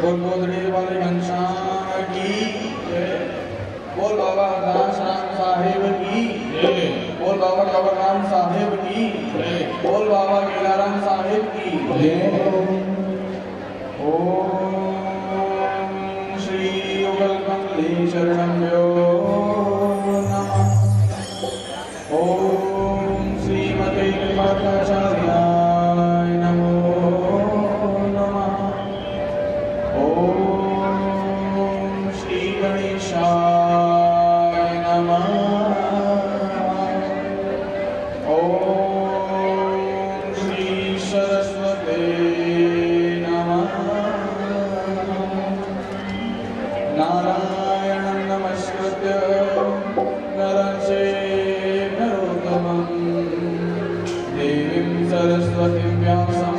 बोल गोदड़ी वाले घनश्याम की जय। बोल बाबा दास राम साहेब की जय। बोल बाबा कबरराम साहेब की जय। बोल बाबा केलाराम साहेब की जय। ओम श्री युगल कमली शरणम्यो नमः। ओम श्रीमते कृपाचार्याय नमो नमः। ओम श्री गणेशाय नमः। ओम श्री सरस्वते नमः। नारायणं नमस्कृत्य नरं चैव नरोत्तमं देवीं सरस्वतीं व्यासं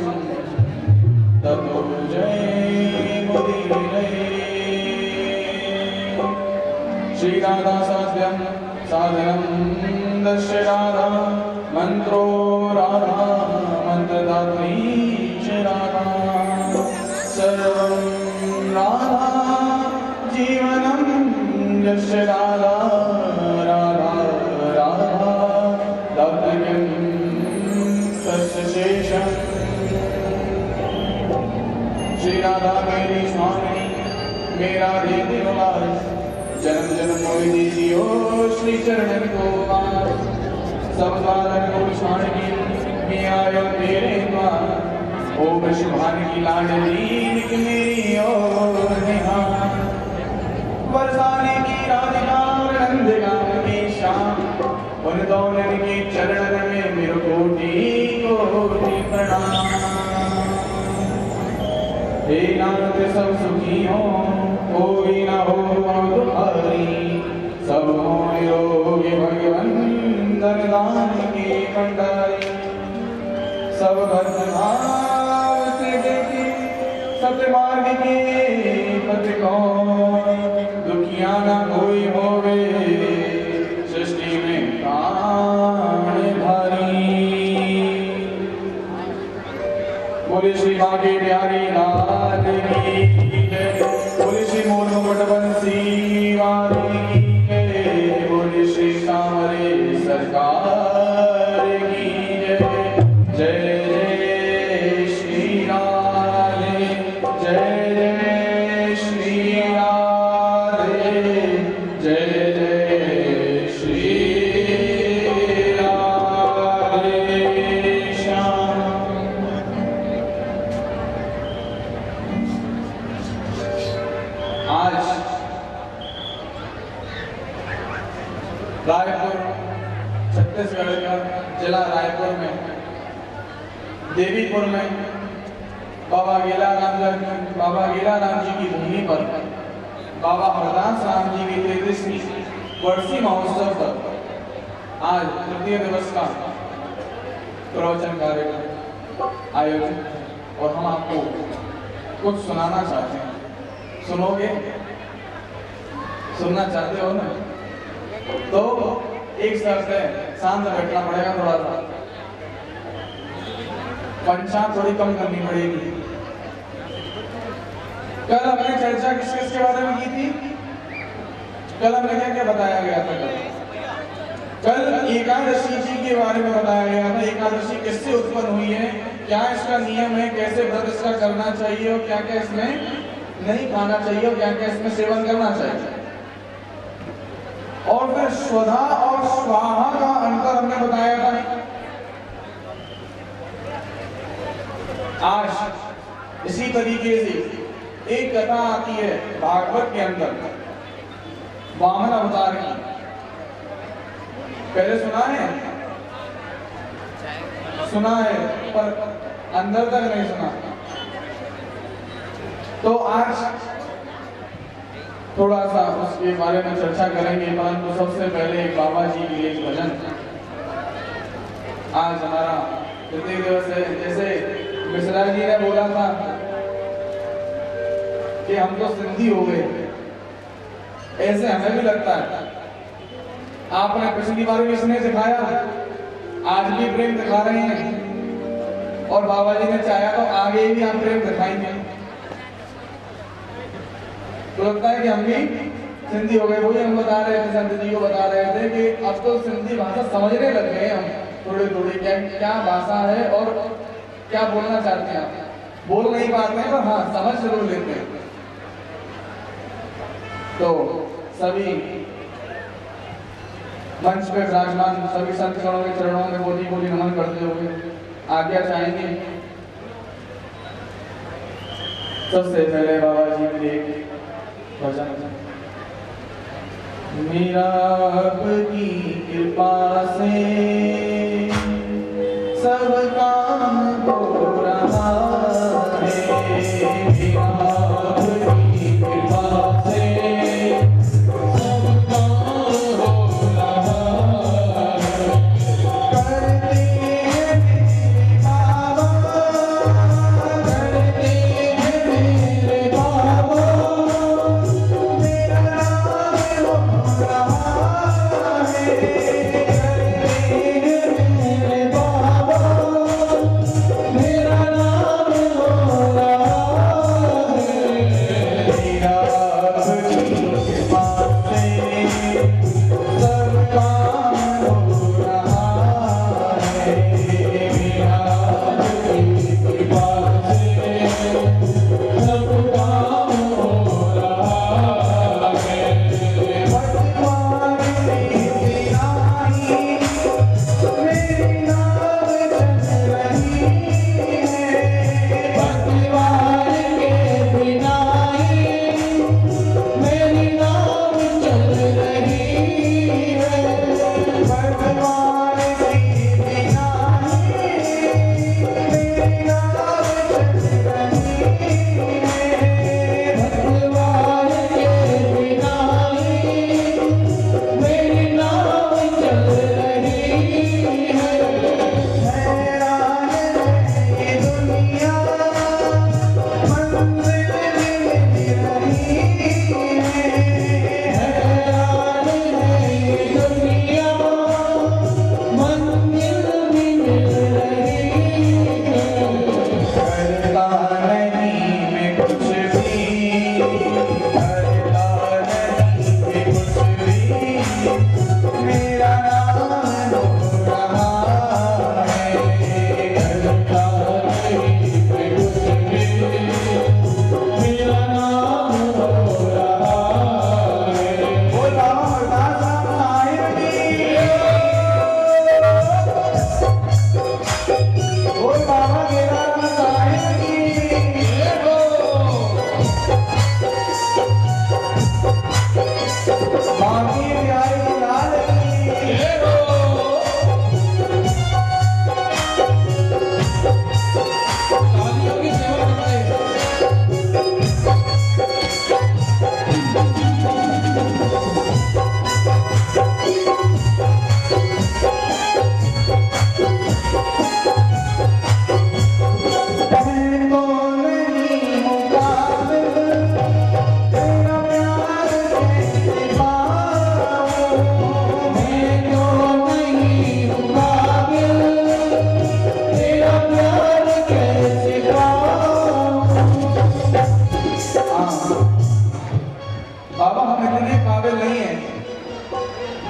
ततो जयमुदीरये। श्रीराधा साध्यं साधनं दस्य राधा मंत्रो राधा मंत्रदात्री च राधा सर्वं राधा जीवनं यस्य राधा राधा राधा दातव्यं तस्य शेषम्। श्री राधा मेरी स्वामी मेरा देवी निवास जन्म जन्म मोहि दीजियो श्री चरणन को वास। सब बालन को छाणगी मैं आयो तेरे द्वार। ओम शुभान की लाडली निक मेरी ओर निहार। बरसाने की राधिका नंदिका की शाम उन दोनों के चरण में मेरे कोटि कोटि प्रणाम। हे नाथ सब सुखी हो कोई न हो दुखारी। सब हो निरोगी भगवन धनदान के भंडारी। सब भक्त भाव से देखी सत्य मार्ग के पथ को दुखिया न कोई होवे सृष्टि में प्राणधारी। बोले श्री बांके बिहारी लाल की जय। बोले श्री मोर मुकुट बंसी वाली की जय। बोले श्री कांवरे सरकार की जय। जय जय श्री राधे जय जय श्री राधे जय जय श्री राधे श्याम। आज रायपुर छत्तीसगढ़ का जिला रायपुर में देवीपुर में बाबा गेलाराम जी की भूमि पर बाबा हरदास राम जी की 33वीं वर्षी महोत्सव पर आज तृतीय दिवस का प्रवचन कार्यक्रम आयोजित और हम आपको कुछ सुनाना चाहते हैं। सुनोगे? सुनना चाहते हो ना? तो एक शर्त है, शांत बैठना पड़ेगा थोड़ा सा। पंचांग थोड़ी कम करनी पड़ेगी। कल हमने चर्चा किस के बारे में की थी? कल हमने क्या क्या बताया गया था? कल एकादशी जी के बारे में बताया गया था। एकादशी किससे उत्पन्न हुई है, क्या इसका नियम है, कैसे व्रत इसका करना चाहिए और क्या क्या इसमें नहीं खाना चाहिए और क्या क्या इसमें सेवन करना चाहिए। और फिर स्वधा और स्वाहा का अंतर हमने बताया था। आज इसी तरीके से एक कथा आती है भागवत के अंदर वामन अवतार की। पहले सुना है पर अंदर तक नहीं सुना। तो आज थोड़ा सा उसके बारे में चर्चा करेंगे, परंतु सबसे पहले बाबा जी के लिए भजन। आज हमारा तृतीय दिवस है। जैसे मिश्रा जी ने बोला था कि हम तो सिंधी हो गए, ऐसे हमें भी लगता है। आपने पिछली बार भी स्नेह दिखाया, आज भी प्रेम दिखा रहे हैं और बाबा जी ने चाहा तो आगे भी हम प्रेम दिखाएंगे। तो लगता है कि हम भी सिंधी हो गए। वही हम बता रहे थे, संत जी को बता रहे थे कि अब तो सिंधी भाषा समझने लग गए हम थोड़ी थोड़ी, क्या भाषा है और क्या बोलना चाहते हैं आप। बोल नहीं पाते हैं पर हाँ समझ जरूर लेते हैं। तो सभी मंच पे विराजमान सभी संत गणों के चरणों में कोटि कोटि नमन करते हुए आज्ञा चाहेंगे। सबसे पहले बाबा जी के भजन। मेरा आपकी कृपा से सब काम हो रहा है। मेरा आपकी कृपा से सब काम हो रहा है। करते हैं बाबा, करते हैं मेरे बाबा, मेरा नाम हो रहा है। करते हैं मेरे बाबा, मेरा नाम हो रहा है। मेरा आपकी कृपा से सब काम हो रहा है। मेरा आपकी कृपा से सब काम हो रहा है। भगवान की बिनाई मेरी नाव चल रही है। भगवान के बिनाई मेरी नाव चल रही है। भगवान की बिनाई मेरी नाव चल रही है। भगवान के बिनाई मेरी नाव चल रही है। हैरान है ये दुनिया मंजिल मिल रही है। हैरान है ये दुनिया मंजिल मिल रही है। करता नहीं मैं कुछ भी, करता नहीं मैं कुछ भी, मेरा नाम हो रहा है। करता नहीं मैं कुछ भी, मेरा नाम हो रहा है। बोल बाबा हरदास राम साहिब की, बोल बाबा केदारनाथ साहिब की। बाकी बिहारी लाल की। तालियों की सेवा करते हैं। मैं तो नहीं मुकाबिल, तेरा प्यार कैसे पाऊं। मैं तो नहीं मुकाबिल, तेरा प्यार कैसे पाऊं। बाबा हम इतने काबिल नहीं हैं।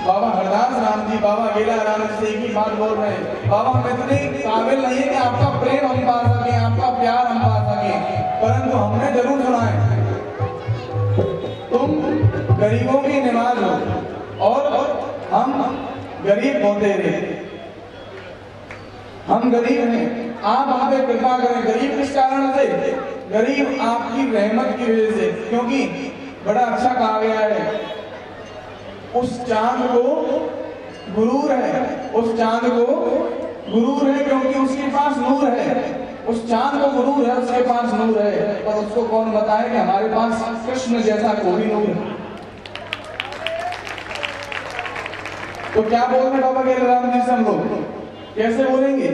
बाबा हरदास राम जी, बाबा गेला राम से एक ही बात बोल रहे हैं। बाबा हम इतने काबिल नहीं है कि आपका प्रेम हम पा सकें, आपका प्यार हम पा सकें, परंतु हमने जरूर सुना है तुम गरीबों की निवाज हो और हम गरीब होते रहे। हम गरीब हैं, आप हम पे कृपा करें। गरीब किस कारण से? गरीब आपकी रहमत की वजह से। क्योंकि बड़ा अच्छा कहा गया है, उस चांद को गुरूर है, उस चांद को गुरूर है क्योंकि उसके पास नूर है। उस चांद को गुरूर है, उसके पास नूर है, पर उसको कौन बताए कि हमारे पास कृष्ण जैसा कोई नूर है। तो क्या बोल रहे बाबा के राम जी से हम लोग कैसे बोलेंगे?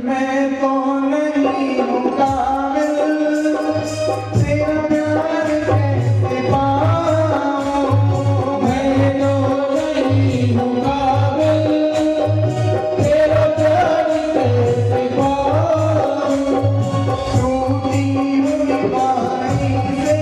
मैं तो नहीं हूँ काबिल, तेरा प्यार कैसे पाऊं। मैं तो नहीं हूँ काबिल, तेरा प्यार कैसे पाऊं। टूटी हुई बारी से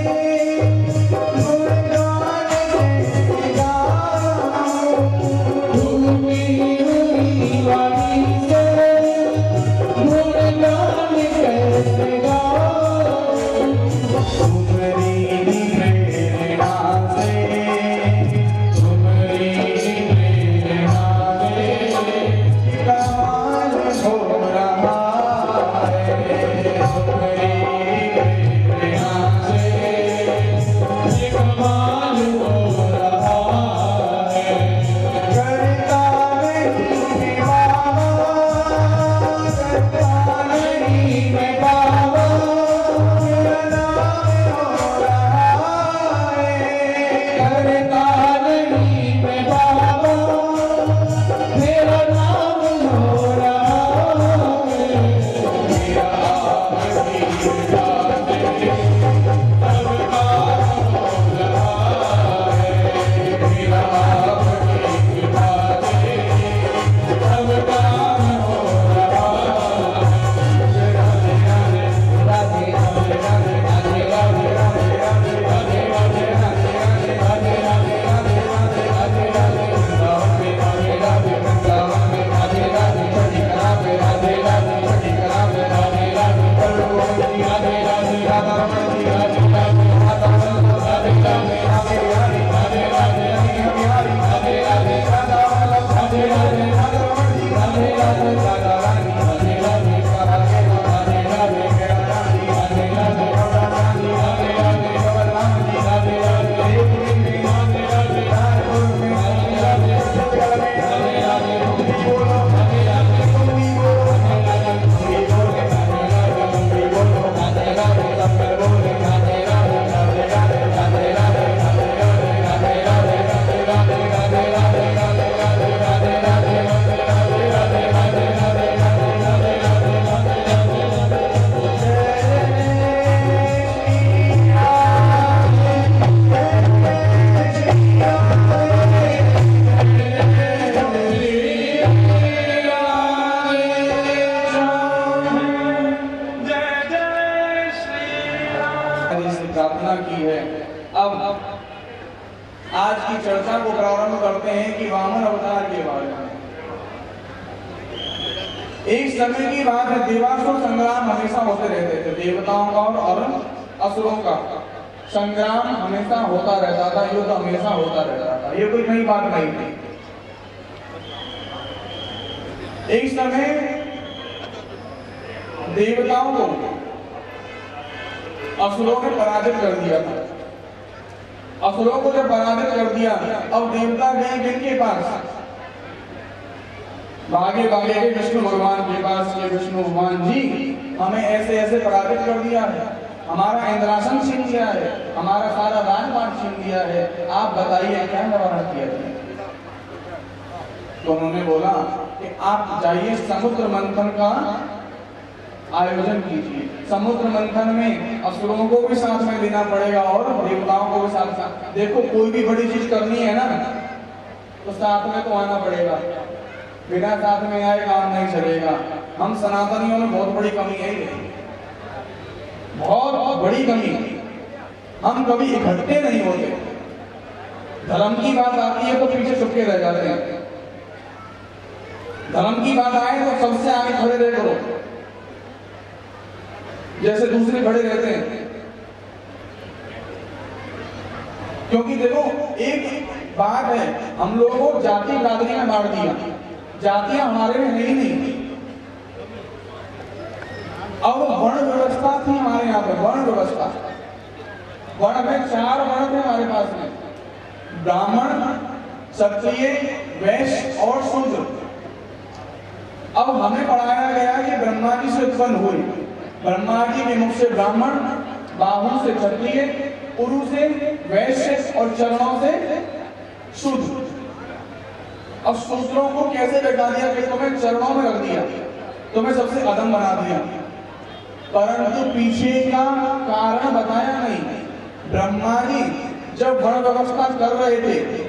जी से प्रार्थना की है। अब आज की चर्चा को प्रारंभ करते हैं कि वामन अवतार के बारे में। एक समय की बात है, देवासुर संग्राम हमेशा होते रहते थे। देवताओं का और असुरों का संग्राम हमेशा होता रहता था, युद्ध हमेशा होता रहता था, ये कोई नई बात नहीं थी। एक समय देवताओं को असुरों ने पराजित कर दिया था। असुरों को जब पराजित कर दिया, अब देवता गए किनके पास? भागे भागे के विष्णु भगवान के पास के विष्णु भगवान जी, हमें ऐसे ऐसे पराजित कर दिया है, हमारा इंद्रासन छीन लिया है, हमारा सारा राजपाट छीन लिया है, आप बताइए क्या निवारण किया जाए? तो उन्होंने बोला कि आप जाइए समुद्र मंथन का आयोजन कीजिए। समुद्र मंथन में असुरों को भी साथ में लेना पड़ेगा और देवताओं को भी साथ। देखो कोई भी बड़ी चीज करनी है ना, तो साथ में तो आना पड़ेगा, बिना साथ में आए काम नहीं चलेगा। हम सनातनियों में बहुत बड़ी कमी है, बहुत बड़ी कमी। हम कभी इकट्ठे नहीं होते, धर्म की बात आती है तो पीछे छुपके रह जाते हैं। धर्म की बात आए तो सबसे आगे खड़े रह करो, जैसे दूसरे खड़े रहते हैं। क्योंकि देखो एक बात है, हम लोगों को जाति बिरादरी में बांट दिया, जातियां हमारे में है ही नहीं। अब वर्ण व्यवस्था थी हमारे यहाँ पे, वर्ण व्यवस्था। वर्ण में 4 वर्ण थे हमारे पास में, ब्राह्मण, क्षत्रिय, वैश्य और शूद्र। अब हमें पढ़ाया गया कि ब्रह्मा जी से उत्पन्न हुए, ब्रह्मा जी के मुख से ब्राह्मण, बाहु से क्षत्रिय, उरु से वैश्य और चरणों से शूद्र। अब शूद्रों को कैसे बैठा दिया कि तुम्हें चरणों में रख दिया, तुम्हें सबसे अधम बना दिया, परंतु पीछे का कारण बताया नहीं। ब्रह्मा जी जब वर्ण व्यवस्था कर रहे थे,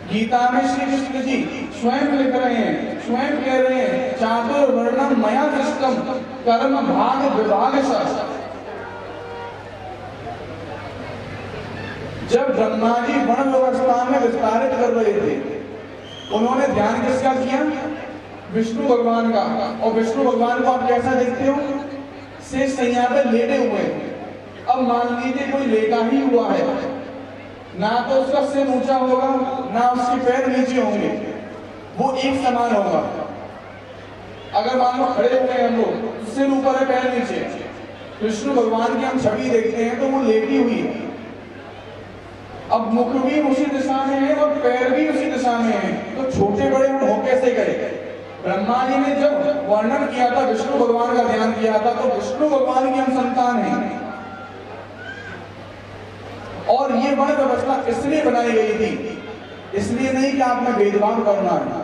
गीता में श्री कृष्ण जी स्वयं लिख रहे हैं, स्वयं कह रहे हैं, चातुर्वर्णम मया दृष्टम कर्म भाग विभाग स। जब ब्रह्मा जी वर्ण व्यवस्था में विस्तारित कर रहे थे, उन्होंने ध्यान किसका किया? विष्णु भगवान का। और विष्णु भगवान को आप कैसा देखते हो? शेष सैया पे लेटे हुए। अब मान लीजिए कोई लेटा ही हुआ है, ना तो उसका सिर ऊंचा होगा, ना उसके पैर नीचे होंगे, वो एक समान होगा। अगर मान लो खड़े हुए हैं हम लोग, सिर ऊपर है पैर नीचे, विष्णु भगवान की हम छवि देखते हैं तो वो लेटी हुई है। अब मुख भी उसी दिशा में है और पैर भी उसी दिशा में है, तो छोटे बड़े हम हो कैसे गए? ब्रह्मा जी ने जब वर्णन किया था, विष्णु भगवान का ध्यान किया था, तो विष्णु भगवान की हम संतान हैं। और ये वर्ण व्यवस्था इसलिए बनाई गई थी, इसलिए नहीं कि आपने भेदभाव करना है,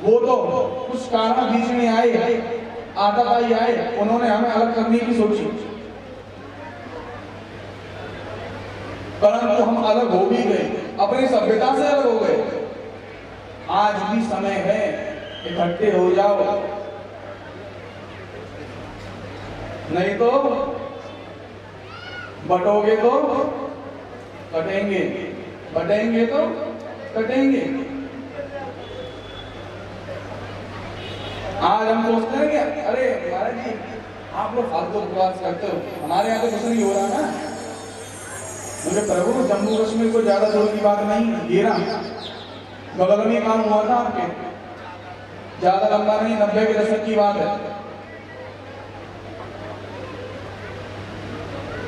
वो तो कुछ कारण बीच में आए, आताताई आए, उन्होंने हमें अलग करने की सोची, परंतु हम अलग हो भी गए, अपनी सभ्यता से अलग हो गए। आज भी समय है, इकट्ठे हो जाओ, नहीं तो बटोगे तो कटेंगे, बटेंगे तो कटेंगे। आज हम सोचते हैं कि अरे महाराज जी आप लोग फालतू उपवास करते हो, हमारे यहाँ तो कुछ नहीं हो रहा ना। मुझे प्रभु जम्मू कश्मीर को ज्यादा दूर की बात नहीं, ये ना बगल में काम हुआ था आपके, ज्यादा लंबा नहीं, 90 के दशक की बात है।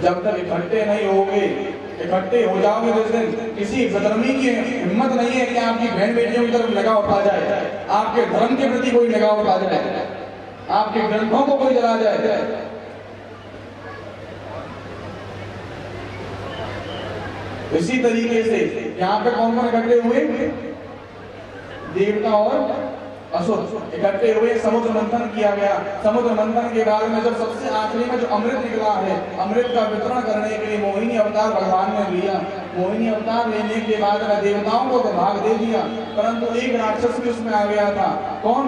जब तक इकट्ठे नहीं होगे, इकट्ठे हो जाओगे जिस दिन, किसी विधर्मी की हिम्मत नहीं है कि आपकी बहन बेटियों की तरफ निगाह उठा जाए, आपके धर्म के प्रति कोई निगाह उठा जाए, आपके ग्रंथों को कोई जला जाए। इसी तरीके से यहाँ पे कौन कौन इकट्ठे हुए? देवता और असुर इकट्ठे हुए, समुद्र मंथन किया गया। समुद्र मंथन के बाद में जब सबसे आखिरी में जो अमृत निकला है, अमृत का वितरण करने के लिए मोहिनी अवतार भगवान ने लिया। मोहिनी अवतार लेने के बाद में देवताओं को तो भाग दे दिया, परंतु एक राक्षस भी उसमें आ गया था। कौन?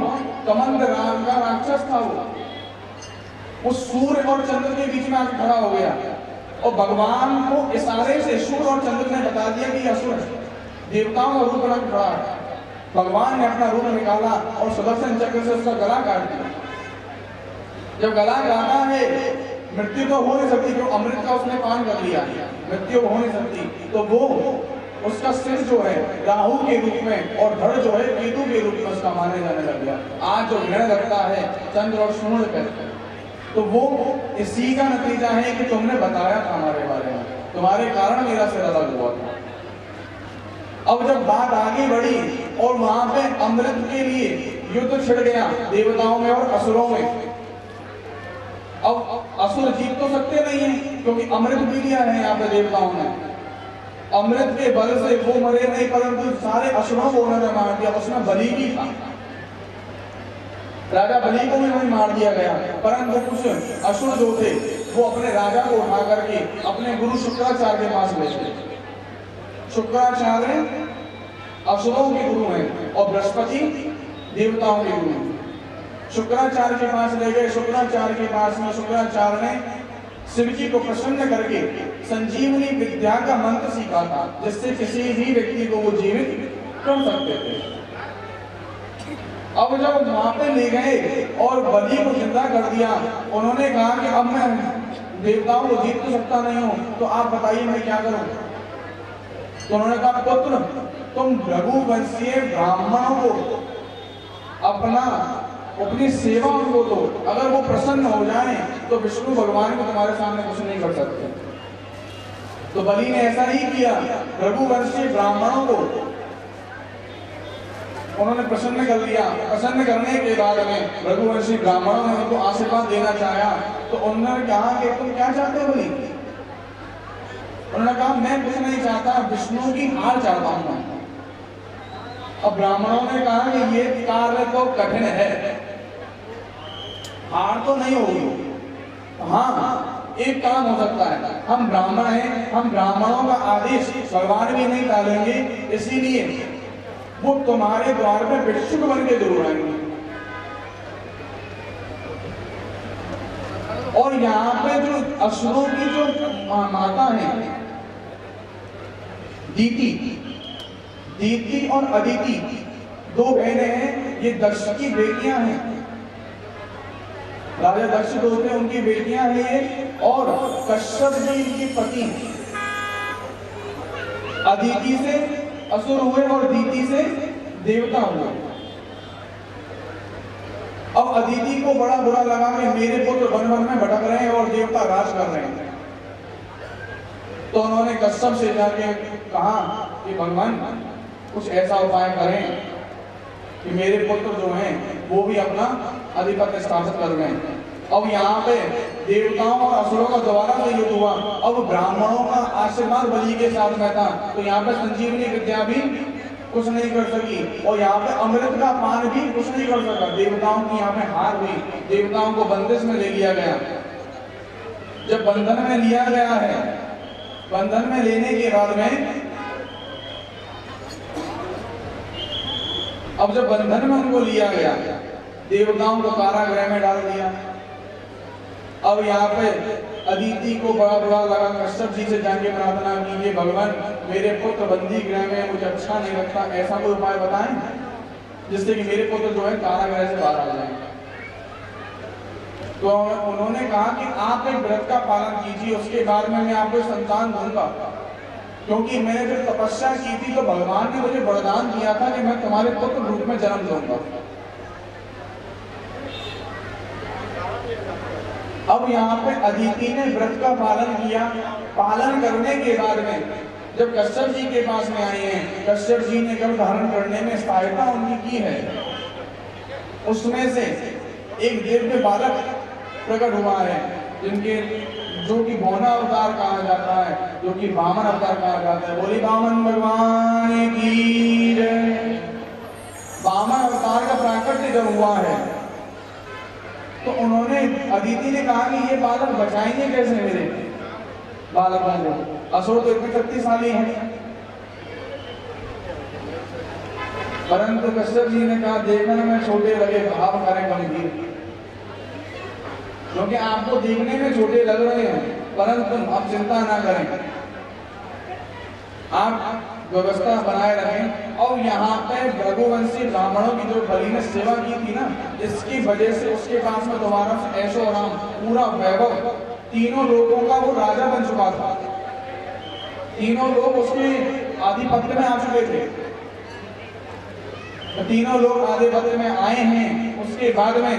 कमंद राम का राक्षस था वो। उस सूर्य और चंद्र के बीच में आके खड़ा हो गया और भगवान को इशारे से सूर्य और चंद्र ने बता दिया कि असुर है, देवताओं का रूप बना खड़ा है। भगवान ने अपना रूप निकाला और सुदर्शन चक्र से उसका गला काट दिया। जब गला काटा है, मृत्यु तो हो नहीं सकती, क्यों अमृत का उसने पान कर लिया, मृत्यु हो नहीं सकती, तो वो उसका सिर जो है राहु के रूप में और धड़ जो है केतु के रूप में उसका माने जाने लग गया। आज जो ग्रहण लगता है चंद्र और सूर्य पे, तो वो इसी का नतीजा है कि तुमने बताया था हमारे बारे में, तुम्हारे कारण मेरा सिर अलग हुआ था। अब जब बात आगे बढ़ी और वहां पे अमृत के लिए युद्ध छिड़ गया देवताओं में और असुरों में। अब असुर जीत तो सकते नहीं है क्योंकि अमृत पी लिया है यहाँ पे देवताओं ने, अमृत के बल से वो मरे नहीं, परंतु सारे असुरों को उन्होंने मार दिया। उसमें बलि भी था, राजा बलि को भी वहीं मार दिया गया, परंतु कुछ असुर जो थे वो अपने राजा को उठा करके अपने गुरु शुक्राचार्य के पास ले गए। शुक्राचार्य असुरों के गुरु हैं और बृहस्पति देवताओं के गुरु हैं। शुक्राचार्य के पास ले गए। शुक्राचार्य के पास में शुक्राचार्य ने शिव जी को प्रसन्न करके संजीवनी विद्या का मंत्र सीखा था, जिससे किसी भी व्यक्ति को वो जीवित कर सकते थे। अब जब वहां पे ले गए और बलि को जिंदा कर दिया, उन्होंने कहा कि अब मैं देवताओं को जीत तो सकता नहीं हूं, तो आप बताइए मैं क्या करूं। तो उन्होंने कहा पुत्र, तुम रघुवंशीय ब्राह्मणों को अपनी सेवा उनको दो, अगर वो प्रसन्न हो जाए तो विष्णु भगवान को तुम्हारे सामने कुछ नहीं कर सकते। तो बलि ने ऐसा ही किया, रघुवंशीय ब्राह्मणों को उन्होंने प्रसन्न कर लिया। प्रसन्न करने के बाद में रघुवंशी ब्राह्मणों ने उनको आशीर्वाद देना चाहा, तो उन्होंने कहा कि तुम क्या चाहते हो बलि। उन्होंने कहा मैं कुछ नहीं चाहता, विष्णु की हार चाहता हूं। अब ब्राह्मणों ने कहा कि ये कार्य तो कठिन है, हार तो नहीं होगी। हाँ, एक काम हो सकता है, हम ब्राह्मण हैं, हम ब्राह्मणों का आदेश भगवान भी नहीं टालेंगे, इसीलिए वो तुम्हारे द्वार पे भिक्षुक बन के जरूर आएंगे। और यहाँ पे जो असुरों की जो माता है दीति और अदिति, दो बहनें हैं, ये दक्ष की बेटियां हैं। राजा दक्ष दो थे, उनकी बेटियां हैं ये, और कश्यप जी इनके पति हैं। अदिति से असुर हुए और दीति से देवता हुए। अब अदिति को बड़ा बुरा लगा कि मेरे पुत्र वन वन में भटक रहे हैं और देवता राज कर रहे हैं। तो उन्होंने कश्यप से जाके कहा कि भगवान कुछ ऐसा उपाय करें कि मेरे पुत्र जो हैं वो भी अपना अधिपत्य स्थापित कर लें। अब यहाँ पे देवताओं और असुरों का दोबारा से युद्ध हुआ। अब ब्राह्मणों का आशीर्वाद बलि के साथ में था, तो यहाँ पे संजीवनी विद्या भी कुछ नहीं कर सकी और यहाँ पे अमृत का पान भी कुछ नहीं कर सका। देवताओं की यहाँ पे हार हुई, देवताओं को बंदिश में ले लिया गया। जब बंधन में लिया गया है, बंधन में लेने के बाद में अब जब बंधन में उनको लिया गया, देवताओं को कारागृह में डाल दिया। अब यहाँ पे अदिति को बड़ा बुरा लगा, कश्यप जी से जाके प्रार्थना कीजिए भगवान मेरे पुत्र बंदी गृह में मुझे अच्छा नहीं लगता, ऐसा कोई उपाय बताएं जिससे कि मेरे पुत्र जो है कारागृह से बाहर आ जाए। तो उन्होंने कहा कि आप एक व्रत का पालन कीजिए, उसके बाद में मैं आपको संतान दूंगा, क्योंकि मैंने जब तपस्या की थी तो भगवान ने मुझे वरदान दिया था कि मैं तुम्हारे पुत्र रूप में जन्म दूंगा। अब यहाँ पे अदिति ने व्रत का पालन किया। पालन करने के बाद में जब कश्यप जी के पास में आए हैं, कश्यप जी ने गर्भ धारण करने में सहायता उनकी की है, उसमें से एक दिव्य बालक प्रकट हुआ है, जिनके जो कि भौना अवतार कहा जाता है, जो कि वामन अवतार कहा जाता है। बोली वामन भगवान की जय। वामन अवतार का प्राकट्य जब हुआ है तो उन्होंने अदिति ने कहा कि ये बालक बचाएंगे कैसे मेरे बालकों को, असुर तो इतने शक्तिशाली हैं। परंतु कश्यप जी ने कहा देखने में छोटे लगे, भाव करें गंभीर। क्योंकि आपको देखने में छोटे लग रहे हैं, परंतु आप चिंता ना करें, आप व्यवस्था बनाए रखें। और यहाँ पे रघुवंशी ब्राह्मणों की जो बलि ने सेवा की थी ना, इसकी वजह से उसके पास में दोबारा से ऐशो आराम, पूरा वैभव, तीनों लोगों का वो राजा बन चुका था, तीनों लोग उसके आधिपत्य में आ चुके थे। तो तीनों लोग आधिपत्य में आए हैं। उसके बाद में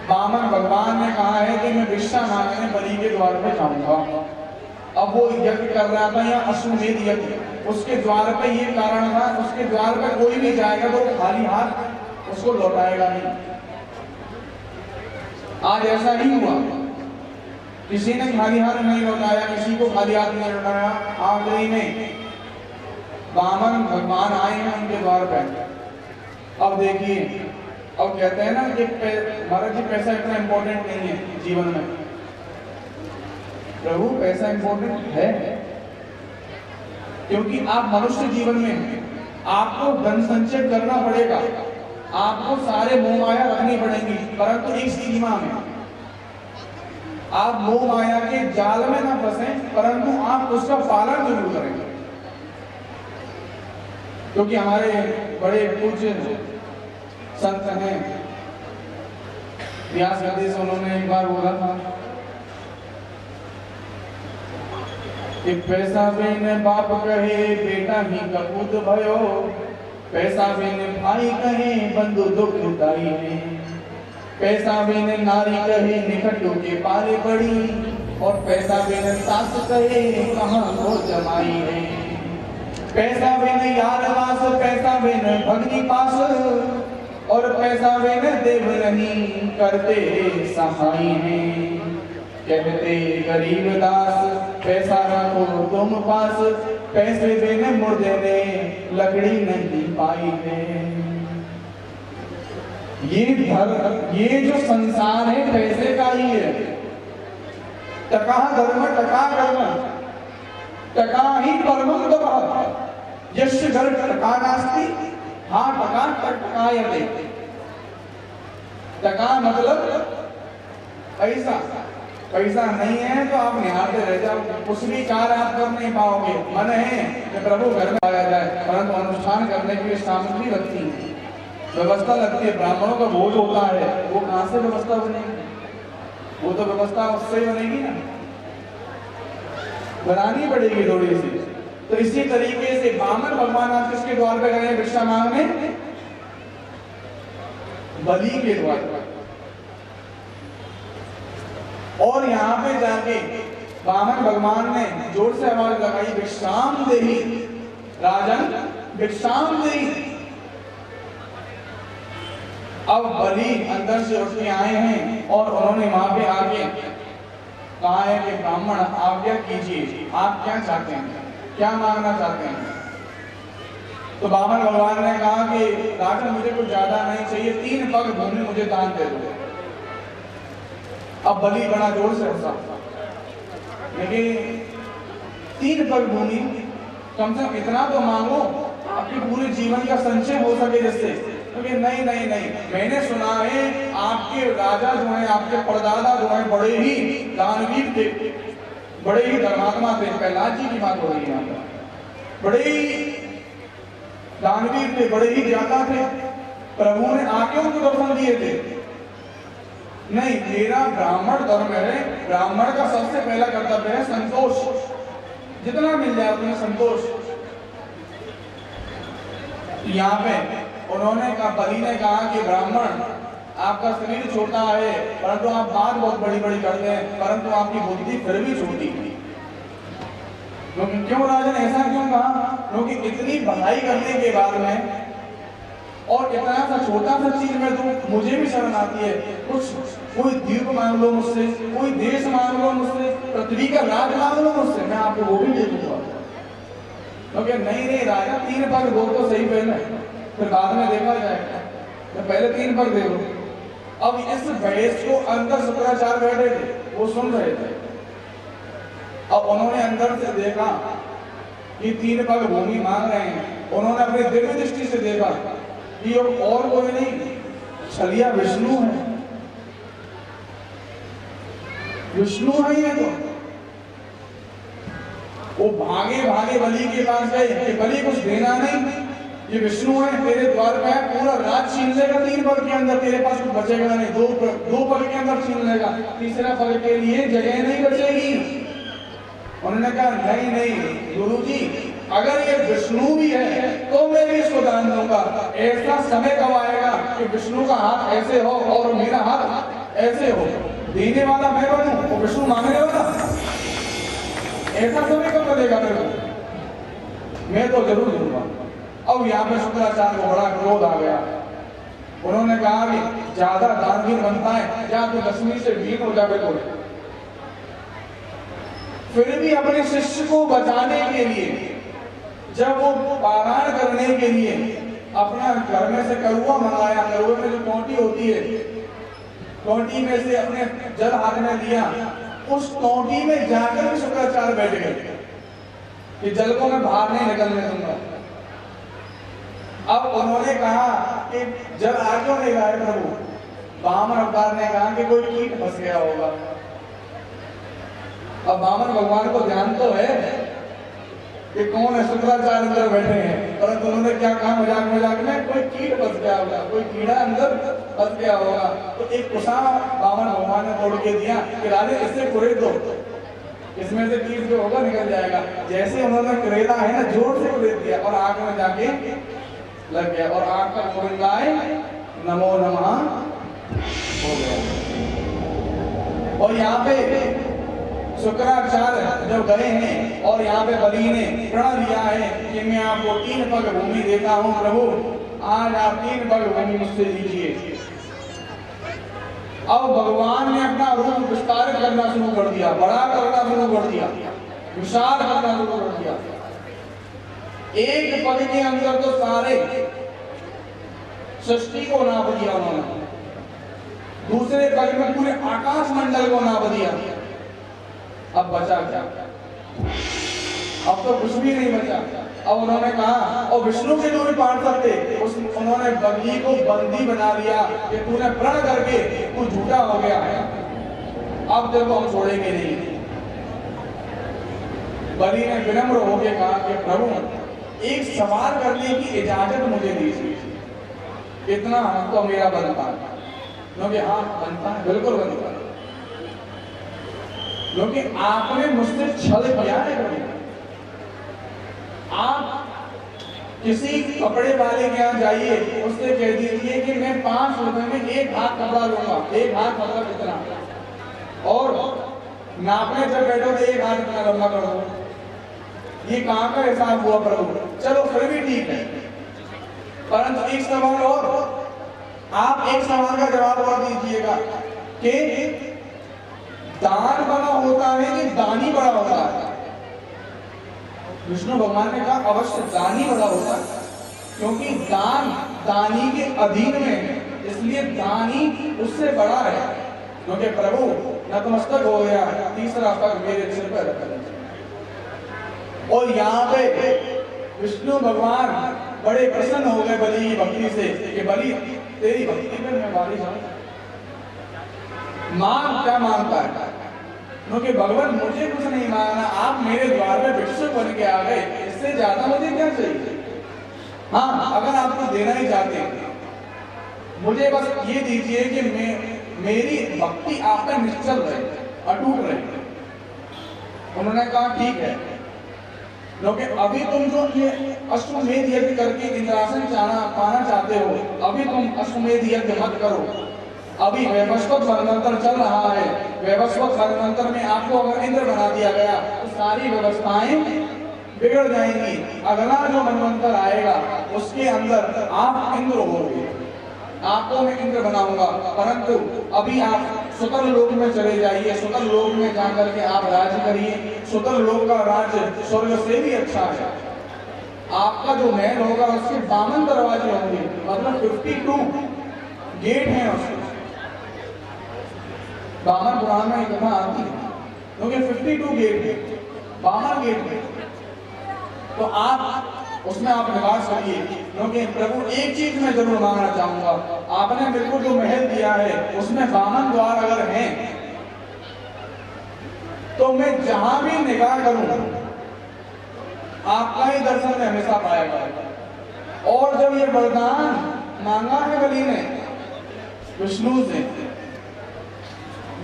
वामन भगवान ने कहा है कि मैं भिक्षा मांगने बलि के द्वार पे जाऊंगा। अब वो यज्ञ कर रहा था या अश्वमेध यज्ञ, उसके द्वार पे ये कारण था, उसके द्वार पे कोई भी जाएगा तो खाली हाथ उसको लौटाएगा नहीं। आज ऐसा ही हुआ, किसी ने खाली हाथ नहीं लौटाया, किसी को खाली हाथ नहीं लौटाया। आखिरी में वामन भगवान आए हैं उनके द्वार पे। अब देखिए, अब कहते हैं ना कि महाराज जी पैसा इतना इंपॉर्टेंट नहीं है जीवन में। प्रभु पैसा इंपॉर्टेंट है, क्योंकि आप मनुष्य जीवन में आपको धन संचय करना पड़ेगा, आपको सारे मोह माया रखनी पड़ेगी, परंतु एक सीमा में। आप मोह माया के जाल में ना फंसें, परंतु आप उसका पालन जरूर करेंगे। क्योंकि हमारे बड़े पूज्य संत हैं, व्यास गद्दी से उन्होंने एक बार बोला था कि पैसा बिन बाप कहे बेटा ही कपूत भयो, पैसा बिन भाई कहे बंधु दुख दाई है, पैसा बिन नारी कहे निकटों के पाले पड़ी, और पैसा बिन सास कहे कहाँ को जमाई है, पैसा बिन यार वास, पैसा बिन भगनी पास, और पैसा बिन देव नहीं करते सहाय है, कहते गरीब दास पैसा रखो तुम पास, पैसे बिन मुर्दे ने लकड़ी नहीं पाई है। ये जो संसार है पैसे का ही है। टका धर्म टका कर्म टका ही परमं दमः, यस्य घर टका नास्ति हाँ टका टकायते। टका मतलब पैसा, पैसा नहीं है तो आप निहारते रह जाओ, कुछ भी कार्य आप कर नहीं पाओगे। मन है कि प्रभु घर में आया जाए, परंतु अनुष्ठान करने के लिए सामग्री लगती है, व्यवस्था लगती है, ब्राह्मणों का भोज होता है, वो कहां से व्यवस्था बनेगी? वो तो व्यवस्था उससे बनेगी ना, बनानी पड़ेगी थोड़ी सी। तो इसी तरीके से वामन भगवान आज किसके द्वार पे गए भिक्षा मांगने? बलि के द्वार पर। और यहाँ पे जाके वामन भगवान ने जोर से आवाज लगाई, भिक्षाम देहि राजन भिक्षाम देहि। अब बलि अंदर से उठ के आए हैं और उन्होंने वहां पे आके कहा है कि ब्राह्मण आज्ञा कीजिए, आप क्या चाहते हैं, क्या मांगना चाहते हैं? तो वामन भगवान ने कहा कि राजन मुझे कुछ ज्यादा नहीं चाहिए, 3 पग भूमि मुझे दान दे दो। अब बलि बड़ा जोर से हंसा, लेकिन 3 पग भूमि कम से कम इतना तो मांगो आपके पूरे जीवन का संचय हो सके जिससे। क्योंकि नहीं नहीं नहीं, मैंने सुना है आपके राजा जो है, आपके परदादा जो है, बड़े ही दानवीर थे, बड़े ही धर्मात्मा थे। प्रहलाद जी की बात हो रही है यहाँ पर, बड़े ही दानवीर थे, बड़े ही ज्ञाता थे, प्रभु ने आके उनको दर्शन दिए थे। नहीं, मेरा ब्राह्मण धर्म है, ब्राह्मण का सबसे पहला कर्तव्य है संतोष, जितना मिल जाए उतना संतोष। यहाँ पे उन्होंने कहा, बलि ने कहा कि ब्राह्मण आपका शरीर छोटा है, परंतु आप बात बहुत बड़ी बड़ी करते हैं, परंतु आपकी बुद्धि फिर भी छोटी है। क्यों राजन, ऐसा क्यों कहा? क्योंकि इतनी भलाई करने के बाद में और इतना सा छोटा सा चीज में तो मुझे भी शर्म आती है। कुछ कोई द्वीप मांग लो मुझसे, कोई देश मांग लो मुझसे, पृथ्वी का राज मांग लो मुझसे, मैं आपको वो भी दे दूंगा। क्योंकि नहीं राजा 3 पग दो तो सही, पहले फिर बाद में देखा जाएगा, तो पहले 3 पग दे दो। अब इस बहस को अंदर शुक्राचार्य बैठे थे, वो सुन रहे थे। अब उन्होंने अंदर से देखा कि 3 पग भूमि मांग रहे हैं। उन्होंने अपनी दिव्य दृष्टि से देखा कि और कोई नहीं, छलिया विष्णु है। विष्णु है ये तो। वो भागे भागे बलि के पास गए कि बलि कुछ देना नहीं, ये विष्णु है, तेरे द्वार पे पूरा राज छीन लेगा, 3 पल के अंदर तेरे पास कुछ बचेगा नहीं, दो पल के अंदर छीन लेगा, तीसरा पल के लिए जगह नहीं बचेगी। उन्होंने कहा नहीं नहीं गुरुजी, अगर ये विष्णु भी है तो मैं भी इसको दान दूंगा। ऐसा समय कब आएगा कि विष्णु का हाथ ऐसे हो और मेरा हाथ ऐसे हो, देने वाला मैं बनूं और विष्णु मांगने वाला? ऐसा समय कब बनेगा मेरे को? मैं तो जरूर दूंगा। अब यहाँ पे शुक्राचार्य को बड़ा क्रोध आ गया। उन्होंने कहा कि ज्यादा दानवीर बनता है या तो 10वीं से 20 हो जाए तो। फिर भी अपने शिष्य को बचाने के लिए जब वो पारायण करने के लिए अपना घर में से करुआ मंगाया, करुए में जो टोंटी होती है, टोंटी में से अपने जल हाथ में लिया, उस टोंटी में जाकर भी शुक्राचार्य बैठ गए कि जल को मैं बाहर नहीं निकलने दूंगा। अब उन्होंने कहा कि जल आ क्यों नहीं रहा है प्रभु? बामन अवतार ने कहा कि कोई कीट फंस गया होगा। अब बामन भगवान को ध्यान तो है कि कौन है, शुक्राचार्य अंदर बैठे हैं, परंतु उन्होंने क्या कहा मजाक मजाक में, कोई कीट फंस गया होगा, कोई कीड़ा अंदर फंस गया होगा। तो एक कुसा बामन भगवान ने तोड़ के दिया कि राजे इससे कुरेद दो, इसमें से कीट जो होगा निकल जाएगा। जैसे उन्होंने कुरेदा है ना, जोर से कुरेद दिया और आंख में जाके लग गया और आंख का गोविंदाय नमो नमः हो गया। और यहाँ पे शुक्राचार्य जब गए हैं और यहाँ पे बलि ने प्रण लिया है कि मैं आपको 3 पग भूमि देता हूँ प्रभु, आज आप 3 पग भूमि मुझसे लीजिए। अब भगवान ने अपना रूप विस्तारित करना शुरू कर दिया, बड़ा करना शुरू कर दिया, विशाल करना शुरू कर दिया। एक पग के अंदर तो सारे सृष्टि को नाप दिया उन्होंने, दूसरे पग में पूरे आकाश मंडल को नाप दिया। अब बचा क्या? अब तो कुछ भी नहीं बचा। अब उन्होंने कहा, और विष्णु के जो भी पार्षद थे उन्होंने बलि को बंदी बना लिया कि तूने प्रण करके तू झूठा हो गया है, अब तेरे को हम छोड़ेंगे नहीं। बलि ने विनम्र होकर कहा कि प्रभु एक सवाल करने की इजाजत मुझे दीजिए, इतना तो मेरा बनता है। क्योंकि हाँ बनता है, बिल्कुल बनता है, क्योंकि आपने मुझसे छल किया है। आप किसी कपड़े वाले के यहाँ जाइए, उससे कह दीजिए कि मैं 5 रुपए में 1 हाथ कपड़ा लूंगा, 1 हाथ मतलब इतना, और नापने जब बैठो तो 1 हाथ इतना लंबा कर दो। ये कहाँ का हिसाब हुआ प्रभु? चलो फिर भी ठीक है, परंतु एक सवाल और, आप एक सवाल का जवाब और दीजिएगा कि दान बड़ा होता है कि दानी बड़ा होता है? विष्णु भगवान ने कहा अवश्य दानी बड़ा होता है, क्योंकि दान दानी के अधीन में है, इसलिए दानी उससे बड़ा है। क्योंकि प्रभु नतमस्तक हो गया, तीसरा पग मेरे सिर पर रख दिया। और यहाँ पे विष्णु भगवान बड़े प्रसन्न हो गए बलि की भक्ति से कि बलि तेरी भक्ति में मैं वारिस हूं, मांग क्या मांगता है? क्योंकि भगवान मुझे कुछ नहीं मांगना, आप मेरे द्वार में भिक्षुक बन के आ गए, इससे ज्यादा मुझे क्या चाहिए? हाँ, अगर आप कुछ देना ही चाहते हैं मुझे बस ये दीजिए कि मेरी भक्ति आप में निश्चल रहे, अटूट रहे। उन्होंने कहा ठीक है, क्योंकि अभी तुम जो ये अश्वमेध यज्ञ करके इंद्रासन पाना चाहते हो, अभी तुम अश्वमेध यज्ञ मत करो। अभी वैवस्वत मनवंतर चल रहा है, वैवस्वत मनवंतर में आपको अगर इंद्र बना दिया गया तो सारी व्यवस्थाएं बिगड़ जाएंगी। अगला जो मनवंतर आएगा उसके अंदर आप इंद्र होंगे, आपको मैं इंद्र बनाऊंगा। परंतु अभी आप सुतल लोक में चले जाइए, सुतल लोक में जाकर के आप राज्य करिए। सुतल लोक का राज्य स्वर्ग से भी अच्छा है। आपका जो महल होगा उसके 52 दरवाजे होंगे, मतलब 52 गेट हैं उसके। बामन पुराण में कथा आती है, क्योंकि 52 गेट है, 52 गेट है, तो आप उसमें आप निवास करिए। क्योंकि प्रभु एक चीज मैं जरूर मांगना चाहूंगा, आपने मेरे को जो महल दिया है उसमें 52 द्वार अगर हैं तो मैं जहां भी निगाह करूं आपका ही दर्शन में हमेशा पाएगा। और जब ये वरदान मांगा है बलि ने विष्णु से,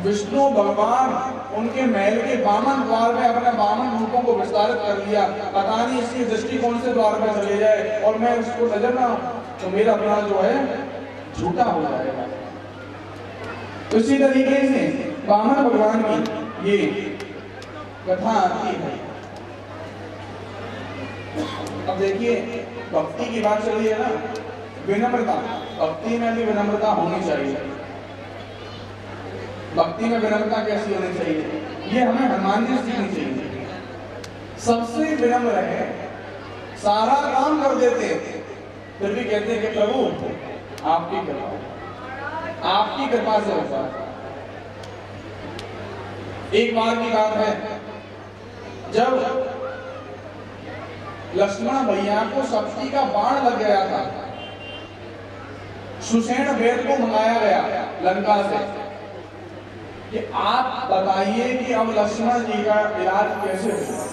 विष्णु भगवान उनके महल के वामन द्वार में अपने वामन रूपों को विस्तारित कर लिया। पता नहीं इसकी दृष्टि कौन से द्वार में चले जाए और मैं उसको नजर ना तो मेरा प्राण जो है झूठा हो जाएगा। उसी तरीके से वामन भगवान की ये कथा आती है। अब देखिए भक्ति की बात चल रही है ना, विनम्रता, भक्ति में भी विनम्रता होनी चाहिए। भक्ति में विनम्रता कैसी होनी चाहिए, ये हमें हनुमान जी सीखनी चाहिए। सबसे विनम्र है, सारा काम कर देते फिर भी कहते हैं कि प्रभु आपकी कृपा, आपकी कृपा से होता है। एक बार की बात है, जब लक्ष्मण भैया को शक्ति का बाण लग गया था, सुषेण वेद को मंगाया गया लंका से कि आप बताइए कि अब लक्ष्मण जी का इलाज कैसे होगा।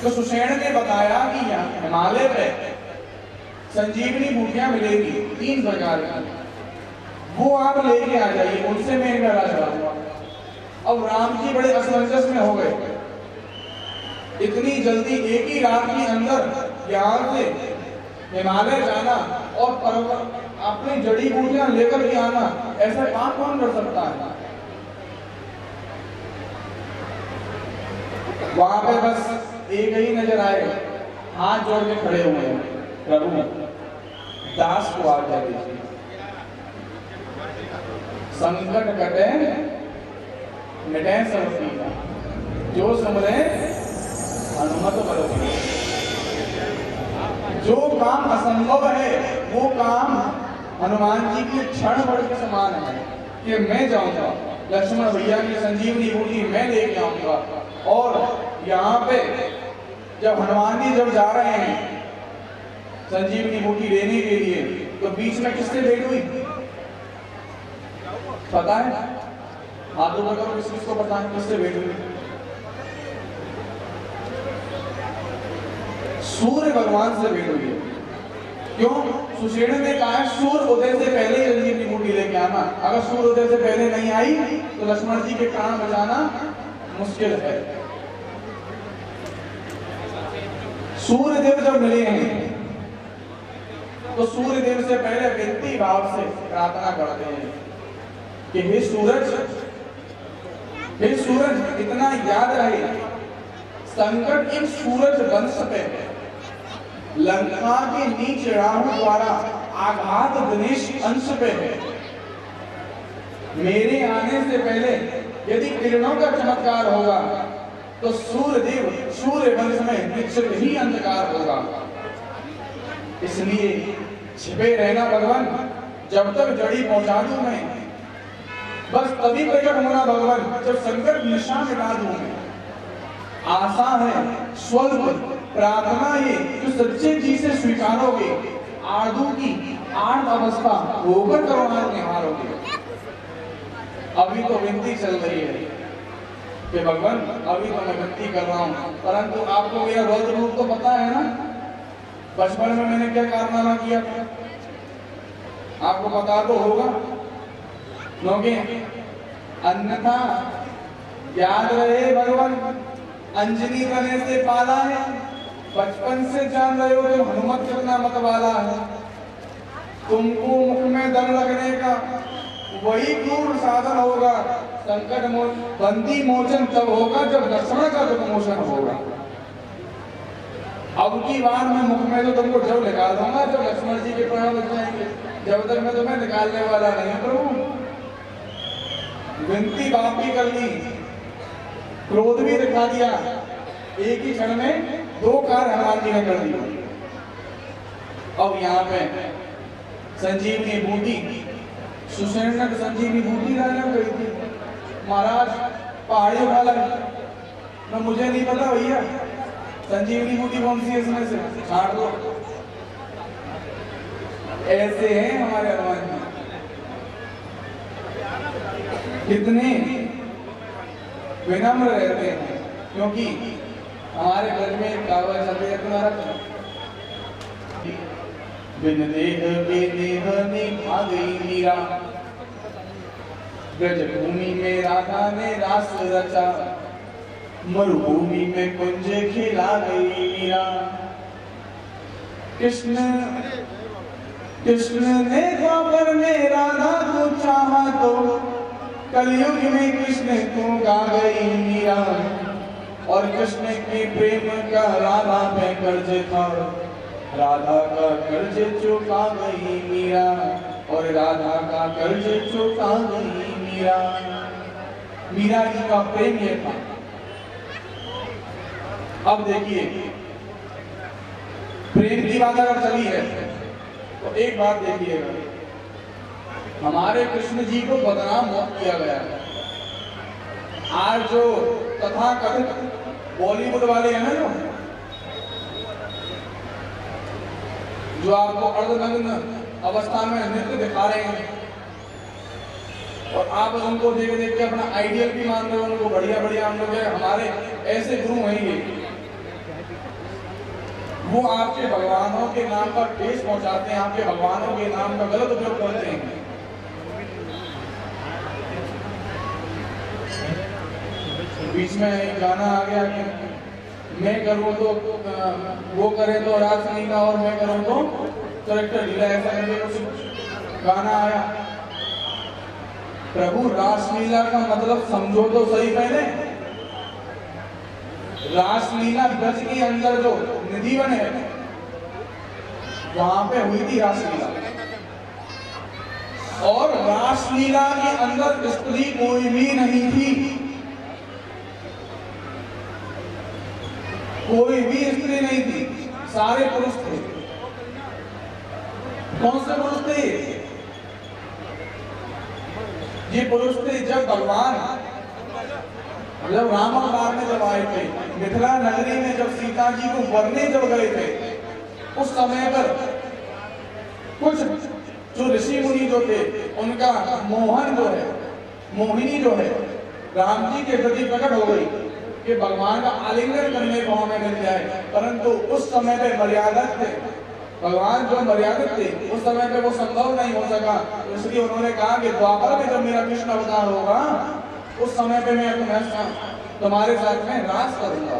तो सुषेण ने बताया कि यहाँ हिमालय पे संजीवनी बूटियां मिलेगी 3 प्रकार की, वो आप लेके आ जाइए, उनसे मैं इनका इलाज कराऊंगा। अब राम जी बड़े असमंजस में हो गए, इतनी जल्दी एक ही रात के अंदर यहाँ से हिमालय जाना और पर्वत अपनी जड़ी बूटियां लेकर के आना, ऐसा काम कौन कर सकता है। वहां पे बस एक ही नजर आए, हाथ जोड़ के खड़े हुए हैं, प्रभु दास को आज्ञा दीजिए, संकट कटे मिटे सब पीड़ा, जो सुमरे हनुमत बल बीरा। जो काम असंभव है वो काम हनुमान जी के क्षण भर के समान है कि मैं जाऊंगा, लक्ष्मण भैया की संजीवनी बूटी मैं लेके आऊंगा। और यहाँ पे जब हनुमान जी जब जा रहे हैं संजीवनी बूटी लेने के लिए, तो बीच में किससे भेंट हुई पता है? हाथों में करो, किसको पता है किससे भेंट हुई? सूर्य भगवान से भेंट हुई है। क्यों? सुषेण ने कहा सूर्य उदय से पहले ही संजीवनी बूटी लेके आना, अगर सूर्य उदय से पहले नहीं आई तो लक्ष्मण जी के प्राण बचाना मुश्किल है। सूर्य देव जब मिले हैं तो सूर्य देव से पहले विनती भाव से प्रार्थना करते हैं कि हे सूरज, हे सूरज, इतना याद रहे संकट एक सूरज वंश पे है, लंका के नीच राहु द्वारा आघात दिनेश अंश पे है। मेरे आने से पहले यदि किरणों का चमत्कार होगा तो सूर्य देव सूर्य वंश में निश्चित ही अंधकार होगा। इसलिए छिपे रहना भगवान, जब तक जड़ी पहुंचा दूं मैं, बस तभी प्रकट होना भगवान जब संकट निशा मिटा दूं मैं। आशा है स्वल्प प्रार्थना ये जो सच्चे जी से स्वीकारोगे, आर्दू की आर्त अवस्था होकर करुणा निहारोगे। अभी तो विनती चल रही है कि भगवान अभी तो मैं विनती कर रहा हूँ, परंतु आपको मेरा रौद्र रूप तो पता है ना, बचपन में मैंने क्या कारनामा किया था, आपको पता तो होगा। क्योंकि अन्यथा याद रहे भगवान अंजनी बने से पाला है, बचपन से जान रहे हो तो हनुमत कितना मत वाला है। तुमको मुख में दर लगने का वही क्रूर साधन होगा, संकट बंदी मोचन तब होगा जब लक्ष्मण का दुख मोचन होगा। अब की बार मैं मुख में तो तुमको जब निकाल दूंगा जब लक्ष्मण जी के प्राण लग जाएंगे, जब तक मैं तुम्हें निकालने वाला नहीं प्रभु। विनती बाप भी कर ली, क्रोध भी दिखा दिया, एक ही क्षण में 2 कार्य हनुमान जी ने कर दिया। अब यहाँ पे संजीवनी बूटी, सुषेण ने संजीवनी बूटी लाने गई थी, महाराज पहाड़ी उठा लगे, मुझे नहीं पता भैया संजीवनी बूटी कौन सी है, इसमें से छाट दो। ऐसे हैं हमारे हनुमान जी, कितने विनम्र रहते हैं, क्योंकि हमारे ब्रज में कहावत चलती है तुम्हारा बिन देह के देह निभा गई मीरा, ब्रज भूमि में राधा ने रास रचा, मरुभूमि में कुंज खिला गई मीरा। कृष्ण ने द्वापर में राधा को चाहा तो कलयुग में कृष्ण को गा गई मीरा। और कृष्ण के प्रेम का राधा पे कर्ज था, राधा का कर्ज चुका गई मीरा, और राधा का कर्ज चुका गई मीरा। मीरा जी का प्रेम ये था। अब देखिए, प्रेम की बात अगर चली है तो एक बात देखिएगा, हमारे कृष्ण जी को बदनाम बहुत किया गया है। आज जो तथा कथित बॉलीवुड वाले हैं ना, जो आपको अर्धनग्न अवस्था में नृत्य दिखा रहे हैं और आप उनको देख देख के अपना आइडियल भी मान रहे हो, उनको बढ़िया बढ़िया हम लोग हमारे ऐसे गुरु हैं ये, वो आपके भगवानों के नाम पर ठेस पहुंचाते हैं, आपके भगवानों के नाम का गलत उपयोग करते हैं। बीच में एक गाना आ गया कि मैं करूं तो वो करे तो रासलीला और मैं करूं तो करेक्टर ढीला, ऐसा करके कुछ गाना आया। प्रभु रासलीला का मतलब समझो तो सही पहले। रासलीला ब्रज के अंदर जो निधि बने वहां पे हुई थी रासलीला, और रासलीला के अंदर स्त्री कोई भी नहीं थी, कोई भी स्त्री नहीं थी, सारे पुरुष थे। कौन से पुरुष थे? ये पुरुष थे जब भगवान जब राम अवतार में जब आए थे मिथिला नगरी में, जब सीता जी को वरने जब गए थे, उस समय पर कुछ जो ऋषि मुनि जो थे उनका मोहन जो है, मोहिनी जो है राम जी के प्रति प्रकट हो गई कि भगवान का आलिंगन करने को हमें मिल जाए। परंतु उस समय पे मर्यादा थे, भगवान जो मर्यादित थे उस समय पे वो संभव नहीं हो सका। तो इसलिए उन्होंने कहा कि द्वापर में जब मेरा कृष्ण अवतार होगा उस समय पे मैं तुम्हारे साथ में रास करूंगा।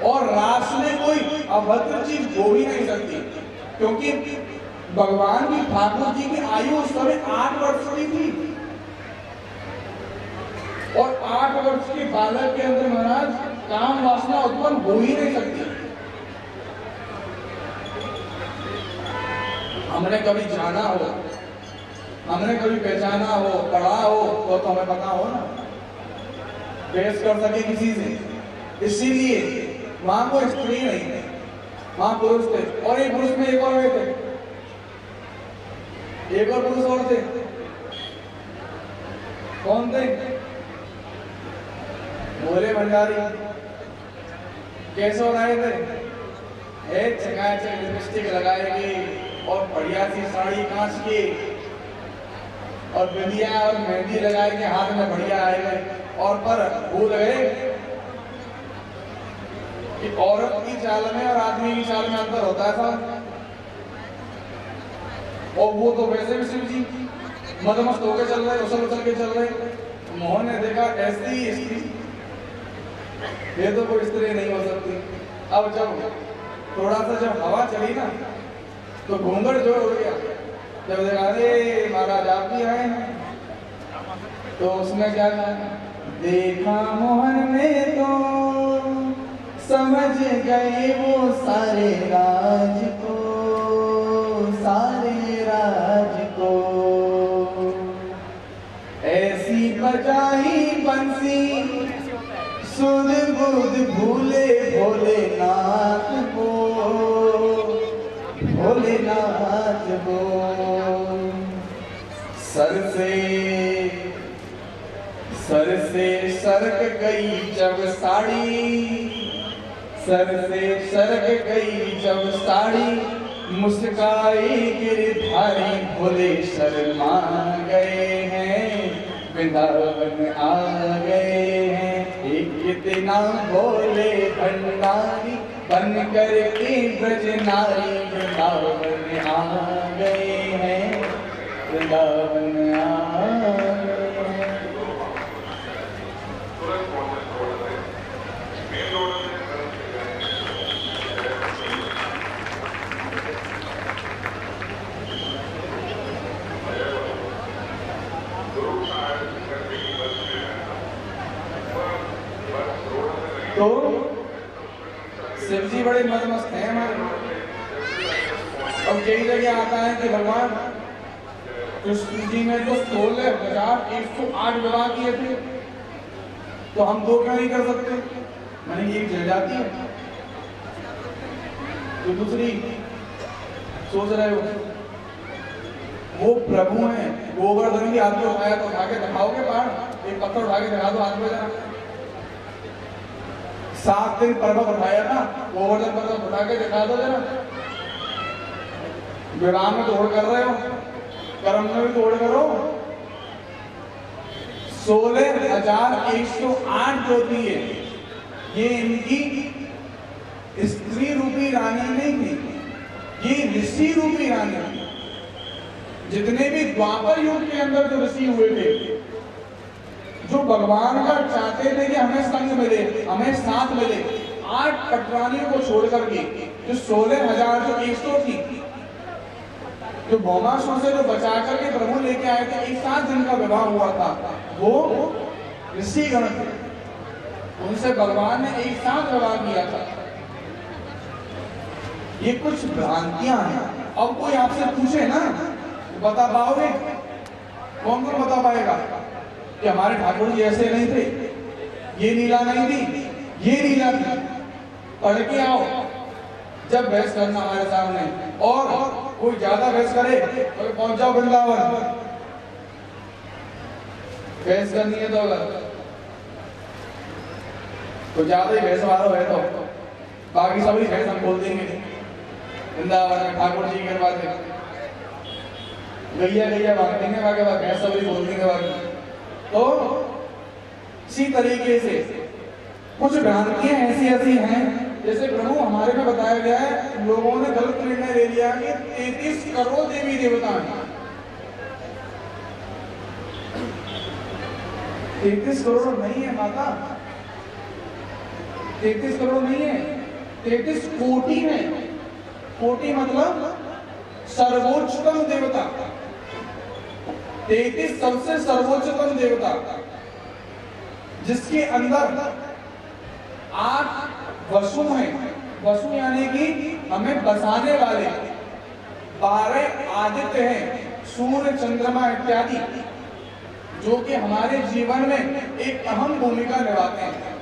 और रास में कोई अभद्र चीज हो ही नहीं सकती, क्योंकि भगवान की ठाकुर जी की आयु उस समय 8 वर्ष की थी, और 8 वर्ष के बालक के अंदर महाराज काम वासना उत्पन्न हो ही नहीं सकती। हमने कभी जाना हो, हमने कभी पहचाना हो, पढ़ा हो तो हमें पता हो ना, बहस कर सके किसी से। इसीलिए वहां कोई स्त्री नहीं थे, वहां पुरुष थे, और एक पुरुष में एक और थे, एक और पुरुष और थे। कौन थे? भोले भंडारी। कैसे बनाए थे? चकाचक लिपस्टिक लगाएगी और बढ़िया सी साड़ी कांच की और बिंदिया और मेहंदी लगाए के हाथ में बढ़िया आएगा, और पर भूल गए कि औरत की चाल में और आदमी की चाल में अंतर होता है साहब। और वो तो वैसे भी शिव जी मदमस्त होकर चल रहे, उछल उछल के चल रहे। मोहन ने देखा ऐसी स्त्री, ये तो कोई स्त्री नहीं हो सकती। अब जब थोड़ा सा जब हवा चली ना तो घूंघट जो उड़ गया। जब देखा अरे महाराज आप भी आए हैं, तो उसमें क्या था? देखा मोहन ने तो समझ गए वो सारे राज को, सारे राज को। ऐसी बजाई बंसी सुध बुध भूले भोलेनाथ को, भोलेनाथ को। सर से सरक गई जब साड़ी, सर से सरक गई जब साड़ी, मुस्काई गिरधारी भोले शर्मा गए हैं, वृंदावन आ गए हैं। कितना भोले भंडारी बन कर के ब्रज नारी वृंदावन आ गए हैं, वृंदावन आ गए हैं। तो शिव जी बड़े मदमस्त हैं हमारे। अब कई जगह आता है कि भगवान कृष्ण जी ने तो 16,108 विवाह किए थे, तो हम 2 क्यों नहीं कर सकते? मैंने एक जल जाती है तो दूसरी सोच रहे हो। वो प्रभु हैं, गोवर्धन की हाथ में उठाया तो उठा के दिखाओगे पहाड़, एक पत्थर उठा के दिखा दो हाथ में जरा। 7 दिन पर्वत उठाया ना, गोवर्धन पर्वत उठा के दिखा दो जरा। विवाह में तोड़ कर रहे हो, कर्म में भी तोड़ करो। 16,108 जो थी ये इनकी स्त्री रूपी रानी नहीं थी, ये ऋषि रूपी रानी थी। जितने भी द्वापर युग के अंदर जो ऋषि हुए थे, जो भगवान का चाहते थे कि हमें संग मिले, हमें साथ मिले, 8 पटरानियों को छोड़ करके जो 16,100 थी, जो भौमासुर से जो बचा करके प्रभु लेके आए थे, एक साथ जिनका विवाह हुआ था, वो ऋषिगण थे। उनसे भगवान ने एक साथ विवाह किया था। ये कुछ भ्रांतियां हैं। अब कोई आपसे पूछे ना, बता पाओगे? कौन कौन बता पाएगा कि हमारे ठाकुर जी ऐसे नहीं थे, ये लीला नहीं थी, ये लीला थी? पढ़ के आओ जब बहस करना हमारे सामने। और कोई ज्यादा बहस करे तो पहुंच जाओ वृंदावन। बहस करनी है तो अगर तो ज्यादा ही बहस वाला है तो बाकी सभी बहस हम बोल देंगे वृंदावन में ठाकुर जी की कृपा से। गैया बांट देंगे, बाकी बहस सभी बोल देंगे बाकी। तो इसी तरीके से कुछ भ्रांतियां ऐसी हैं, जैसे प्रभु हमारे में बताया गया है, लोगों ने गलत निर्णय ले लिया कि 33 करोड़ देवी देवता हैं। 33 करोड़ नहीं है माता, 33 करोड़ नहीं है, 33 कोटि है। कोटि मतलब सर्वोच्चतम देवता, 33 सबसे सर्वोच्चतम देवता, जिसके अंदर 8 वसु हैं। वसु यानी कि हमें बसाने वाले, 12 आदित्य हैं, सूर्य चंद्रमा इत्यादि, जो कि हमारे जीवन में एक अहम भूमिका निभाते हैं।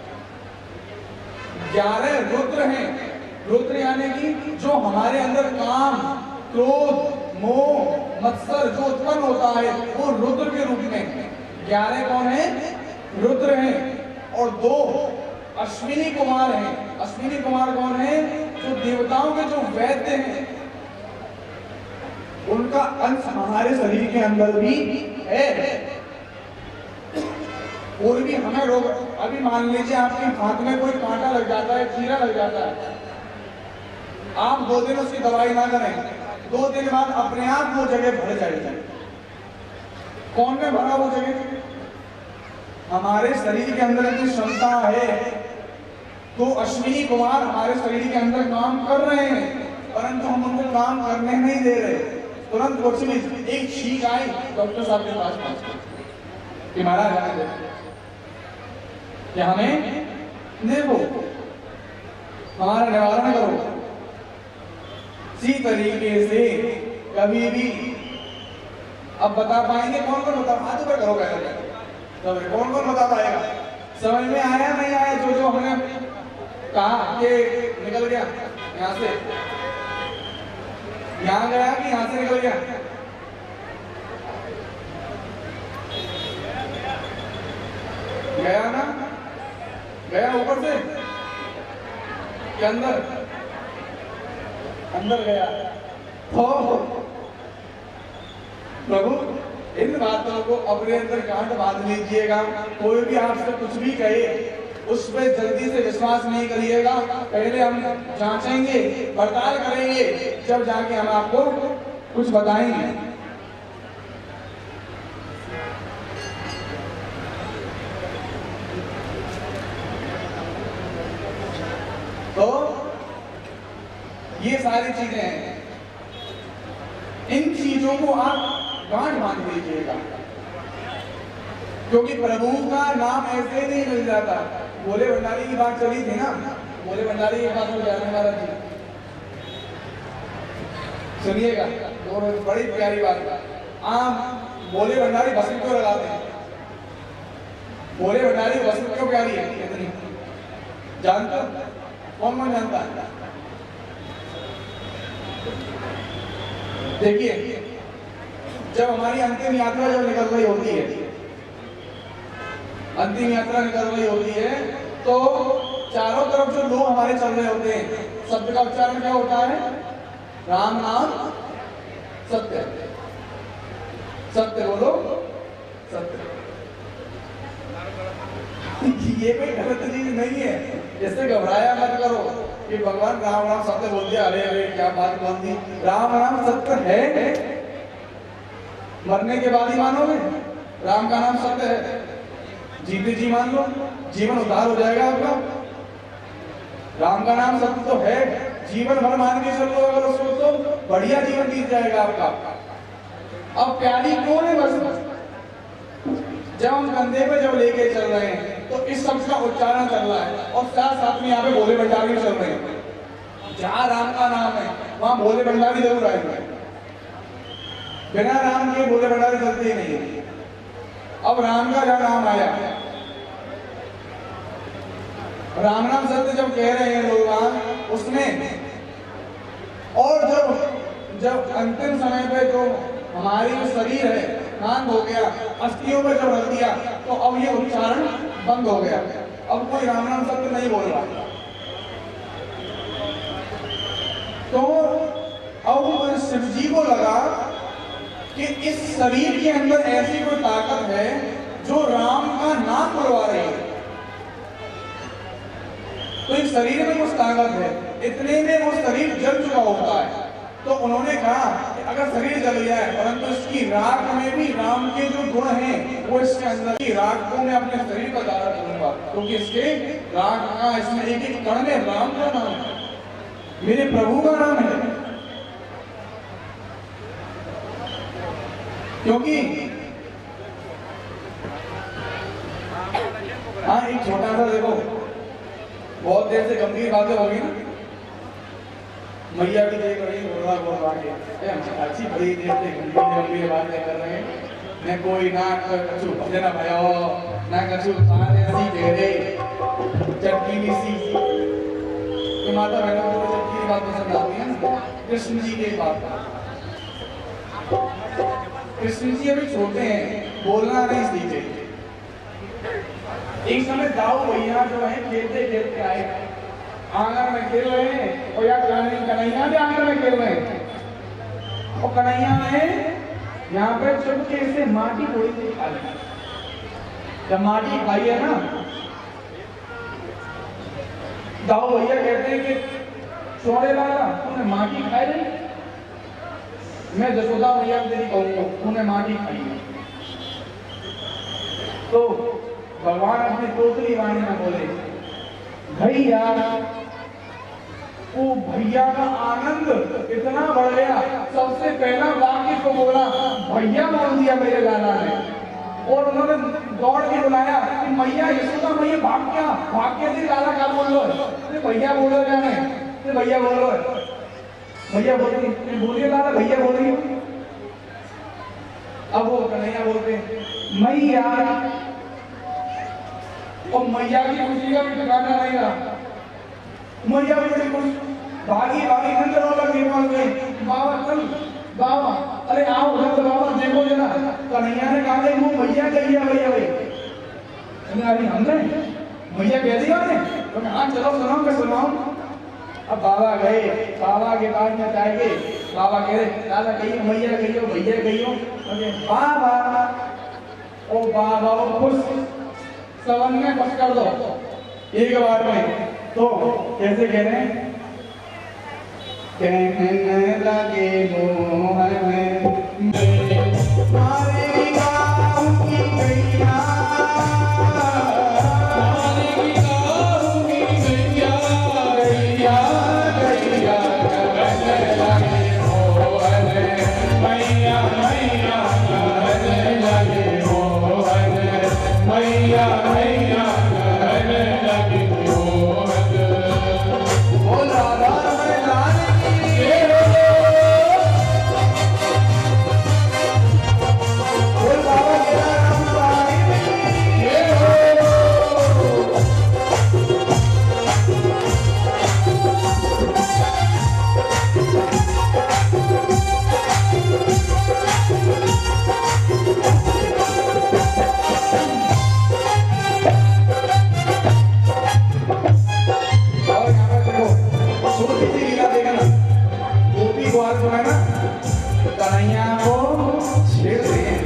11 रुद्र हैं। रुद्र यानी कि जो हमारे अंदर काम, क्रोध, मोह, मत्सर जो उत्पन्न होता है, वो रुद्र के रूप में 11 कौन है? रुद्र हैं। और 2 अश्विनी कुमार हैं। अश्विनी कुमार कौन है? जो देवताओं के जो वैद्य हैं, उनका अंश हमारे शरीर के अंदर भी है। कोई भी हमें रोग, अभी मान लीजिए आपके हाथ में कोई कांटा लग जाता है, चीरा लग जाता है, आप 2 दिन उसकी दवाई ना करें, 2 दिन बाद अपने आप वो जगह भर जाएगी। कौन में भरा वो जगह? हमारे शरीर के अंदर इतनी क्षमता है, तो अश्विनी कुमार हमारे शरीर के अंदर काम कर रहे हैं, परंतु हम उनको काम करने नहीं दे रहे। तुरंत कुछ नहीं, एक छींक आई डॉक्टर साहब के पास पहुंच कि महाराज कि हमें देखो, हमारा निवारण करो। इसी तरीके से कभी भी अब बता पाएंगे कौन कौन बता? हाथ ऊपर करो पहले, तो कौन कौन बता पाएगा? समझ में आया नहीं आया? जो हमने कहा कि निकल गया यहाँ से, यहाँ गया कि यहाँ से निकल गया? गया ना? गया ऊपर से कि अंदर? अंदर गया। तो प्रभु इन बातों को अपने अंदर गांठ बांध लीजिएगा। कोई भी आपसे कुछ भी कहे उस पर जल्दी से विश्वास नहीं करिएगा। पहले हम जांचेंगे, पड़ताल करेंगे, जब जाके हम आपको कुछ बताएंगे। तो ये सारी चीजें हैं, इन चीजों को आप गांठ बांध लीजिएगा, क्योंकि प्रभु का नाम ऐसे ही नहीं मिल जाता। भोले भंडारी की बात चली थी ना, भोले भंडारी के पास जाने वाला जी, सुनिएगा, और बड़ी प्यारी बात। आप भोले भंडारी भस्म क्यों लगाते हैं? भोले भंडारी भस्म क्यों प्यारी है इतनी, जानता? कौन जानता है? देखिए, जब हमारी अंतिम यात्रा जब निकल रही होती है, अंतिम यात्रा निकल रही होती है, तो चारों तरफ जो लोग हमारे चल रहे होते हैं, शब्द का उच्चारण क्या होता है? राम नाम सत्य। सत्य बोलो, सत्य। ये कोई गलत चीज नहीं है, इससे घबराया मत करो कि भगवान राम नाम सत्य बोल दिया, अरे अरे क्या बात बोल दी। राम नाम सत्य है, मरने के बाद ही मानोगे राम का नाम सत्य है, जीते जी मान लो, जीवन उद्धार हो जाएगा आपका। राम का नाम सत्य तो है, जीवन भर मान के चल लो अगर उसको, तो बढ़िया जीवन बीत जाएगा आपका। अब प्यारी क्यों है? बस जब हम कंधे पे जब लेके चल रहे हैं तो इस शब्द का उच्चारण कर रहा है, और साथ साथ में यहाँ पे भोले भंडारी चल रहे हैं। जहाँ राम का नाम है वहां भोले भंडारी जरूर आएंगे, बिना राम के भोले भंडारी चलते ही नहीं है। अब राम का जब नाम आया, राम नाम सत्य जब कह रहे हैं लोग उसमें, और जब अंतिम समय पे जो हमारी जो शरीर है शांत हो गया, अस्थियों पर जब रख दिया, तो अब ये उच्चारण बंद हो गया, अब कोई राम नाम सत्य नहीं बोल रहा। तो अब शिव जी को लगा कि इस शरीर के अंदर ऐसी कोई ताकत है जो राम का नाम बुलवा रही है, तो इस शरीर में कुछ ताकत है। इतने में वो शरीर जल चुका होता है, तो उन्होंने कहा कि अगर शरीर जल गया है, परंतु इसकी राख में भी राम के जो गुण हैं वो इसके अंदर की राख को मैं अपने शरीर का धारण करूंगा, क्योंकि इसके राख का इसमें एक एक कण में राम का नाम है, मेरे प्रभु का नाम है। क्योंकि हाँ, एक छोटा सा देखो, बहुत देर से गंभीर बातें होगी ना, मैया भी देख रही है, अच्छी बड़ी देर से गंभीर बातें कर रहे हैं। मैं कोई ना कछु भजना भयो, ना कछु खाने सी कह रहे चटकीली सी, तो माता बहनों को चटकीली बात पसंद आती है ना। कृष्ण जी के बात, कृष्ण जी अभी छोटे हैं, बोलना नहीं सीखे। एक समय दाऊ भैया जो है खेलते खेलते आए, आंगन में खेल रहे हैं, और या कन्हैया भी आंगन में खेल रहे हैं, और कन्हैया ने यहाँ पे चुपके से माटी थोड़ी सी खा ली। जब माटी खाई है ना, दाऊ भैया कहते हैं कि छोड़े लाला तूने माटी खाई नहीं, मैं जसोदा भैया तेरी कहूंगा तूने माटी खाई है। तो भगवान अपनी तोतली वाणी में बोले, भैया, वो भैया का आनंद इतना बढ़ गया, सबसे पहला वाक्य को बोला भैया बोल दिया मेरे लाला ने, और उन्होंने दौड़ के बुलाया कि मैया यशोदा मैया भाग के थी, लाला क्या बोल लो, भैया बोलो क्या नहीं, भैया बोलो, भैया बोलिए लाला, भैया बोलिए। अब वो कन्हैया बोलते मैया, और मैया की खुशी का भी ठिकाना नहीं रहा। मैया बड़ी खुश, भागी नंद बाबा के पास गई, बाबा चल बाबा, अरे आओ उधर बाबा देखो जरा। कन्हैया ने कहा वो मैया कही है भैया भाई, अरे हमने मैया कह दिया ने, तो हाँ चलो सुनाओ, मैं सुनाऊं। अब बाबा गए, बाबा के पास में जाएंगे, बाबा कह रहे दादा कहियो मैया कहियो भैया कहियो, बाबा ओ बाबा खुश सवन में बस कर दो, एक बार में। तो कैसे कह रहे हैं? कहने लगे मोहन मारे गाँव की गैया, मारे गाँव की गैया, गैया गैया कहने लगे मोहन, मैया मैया कहने लगे मोहन, मैया मैया कहने लगे मोहन। बोल राधा रमण लाल की जय हो। बोल बाबा केदारनाथ साहिब की जय हो। और यहाँ पर देखो छोटी सी लीला देखा ना, गोपी ग्वाल जो है ना कन्हैया को छेड़ रहे हैं।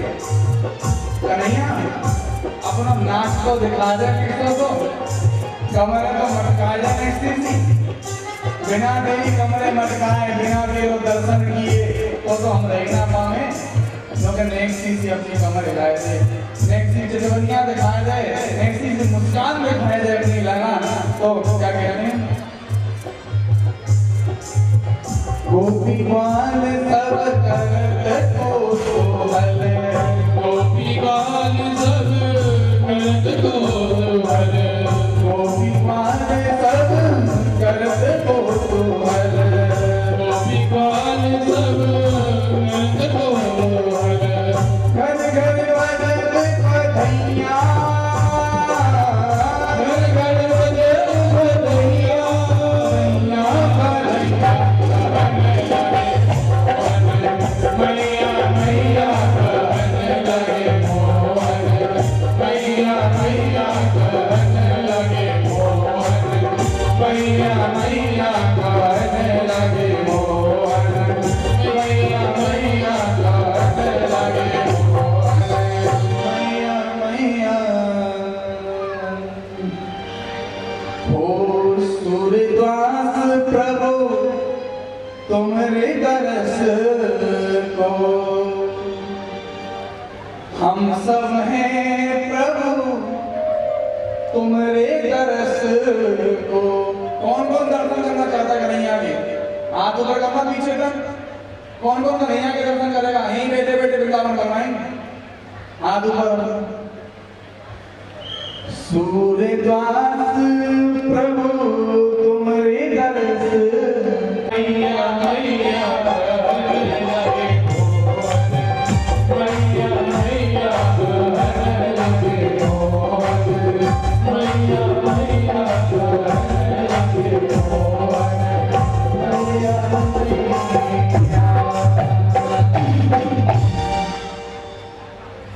कन्हैया अपना नाच तो दिखा दे कृष्ण को, कमर को मटका जा कृष्ण जी। बिना देवी कमरे मटकाए, बिना देव दर्शन किए तो हम रह ना पाए। क्योंकि नेक्स्ट चीज अपनी कमर हिलाए थे, नेक्स्ट चीज जबनिया दिखाए दे, नेक्स्ट चीज मुस्कान दिखाए दे अपनी लगा। तो क्या कह रहे हैं? गोपी ग्वाल सब करत कोतूहल, गोपी ग्वाल सब करत कोतूहल, गोपी ग्वाल सब करत कोतूहल, गोपी ग्वाल सब करत कोतूहल। घर घर बजत बधैया, घर घर बजत बधैया, मैया मैया कहने लगे मोहन, मैया मैया कहने लगे मोहन, मैया मैया कहने लगे मोहन, मैया मैया कहने लगे मोहन, मैया मैया। हो सूर्यदास प्रभु तुम्हारे दरस को, हम सब हैं प्रभु तुम्हारे दरस को। कौन कौन दर्शन करना चाहता है कन्हैया के? हाथ ऊपर करना पीछे तक। कौन कौन कन्हैया के दर्शन करेगा? यहीं बैठे बैठे वृंदावन करवाएंगे। हाथ ऊपर। सूर्यदास प्रभु तुम्हारे दरस, मैया मैया कहने लगे मोहन, मैया मैया कहने लगे मोहन, मैया मैया कहने लगे मोहन, मैया मैया।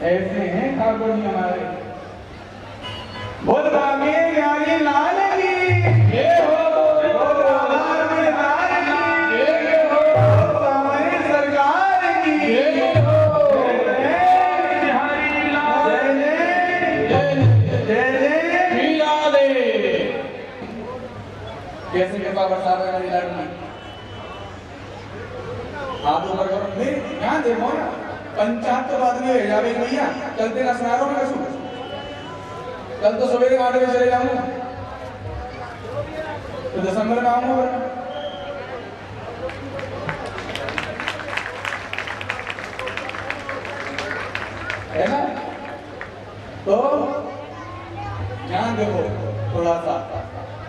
ऐसे हैं ठाकुर जी हमारे। बोल बामे ज्ञानी लाल की जय हो, बोल राधा में लाल की जय हो, हमारी सरकार की जय हो, जय बिहारी लाल, जय जय जय जय लाले। कैसे कृपा बरसा रहे हैं लाल में? हाथ ऊपर करो। नहीं यहाँ देखो ना, पंचायत तो बाद में हो जावे भैया, चलते ना सुनारो में कसू। कल तो सवेरे 8 बजे चले जाऊंगा, तो दिसंबर में आऊंगा। है ना? तो ध्यान देखो थोड़ा सा,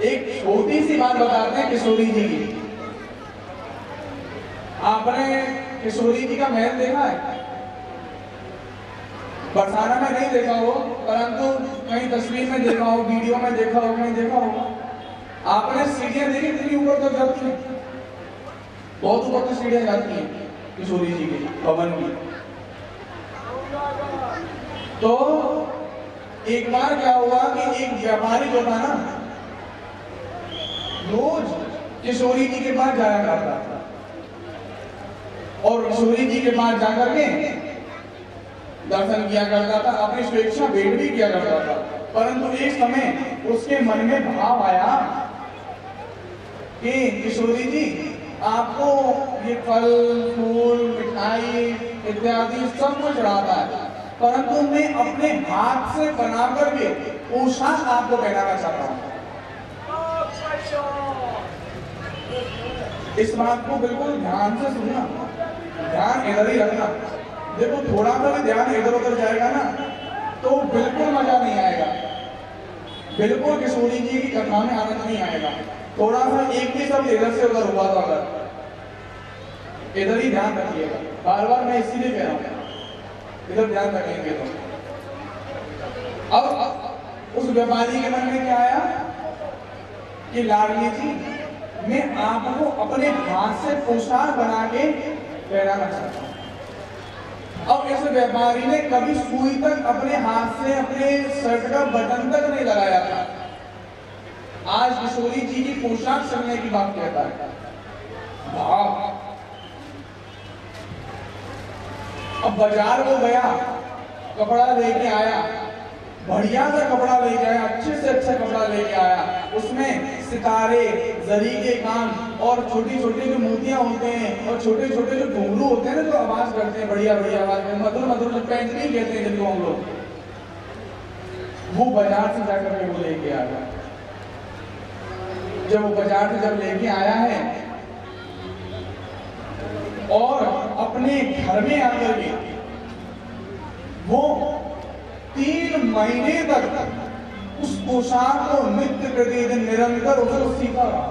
एक छोटी सी बात बताते हैं किशोरी जी की। आपने किशोरी जी का महल देखा है? बरसाना में नहीं देखा हो, परंतु कहीं तस्वीर में देखा हो, वीडियो में देखा हो, कहीं देखा हो। आपने सीढ़ियां देखी कितनी ऊपर तक जाती हैं? बहुत ऊपर तक सीढ़ियां जाती हैं किशोरी जी के भवन की। तो एक बार क्या हुआ कि एक व्यापारी जो था ना, रोज किशोरी जी के पास जाया करता था और किशोरी जी के पास जाकर के दर्शन किया करता था, अपनी स्वेच्छा भेंट भी किया करता था। परंतु एक समय उसके मन में भाव आया कि किशोरी जी, आपको ये फल फूल मिठाई इत्यादि सब कुछ चढ़ाता है, परंतु मैं अपने हाथ से बना करके पोशाक आपको पहनाना चाहता हूँ। इस बात को बिल्कुल ध्यान से सुनना, ध्यान इधर ही रखना। देखो थोड़ा सा भी ध्यान इधर उधर जाएगा ना तो बिल्कुल मजा नहीं आएगा, बिल्कुल किशोरी जी की कथा में आनंद नहीं आएगा। थोड़ा सा एक भी शब्द इधर से उधर हुआ तो अगर इधर ही ध्यान रखिएगा, बार बार मैं इसीलिए कह रहा हूं इधर ध्यान रखेंगे तो। अब उस व्यापारी के मन में क्या आया कि लाडली जी, मैं आपको अपने हाथ से पोशाक बना के पहनाना चाहता हूं। अब इस व्यापारी ने कभी सुई तक अपने हाथ से अपने शर्ट का बटन तक नहीं लगाया था, आज किशोरी जी की पोशाक सिलने की बात कहता है। अब बाजार को गया, कपड़ा लेके आया, बढ़िया सा कपड़ा लेके आया, अच्छे से अच्छा कपड़ा लेके आया, उसमें सितारे, जरी के काम और छोटी छोटी जो मोतियां होते हैं और छोटे छोटे जो घुंघरू होते हैं ना, जो आवाज करते हैं बढ़िया बढ़िया आवाज में, मधुर मधुर जो पैंजनी कहते हैं जिनको हम लोग, वो बाजार से जाकर के वो लेके आ गया। जब वो बाजार से जब लेके आया है और अपने घर में आकर के वो 3 महीने तक उस पोशाक को नित्य प्रतिदिन निरंतर उसको सीखा रहा,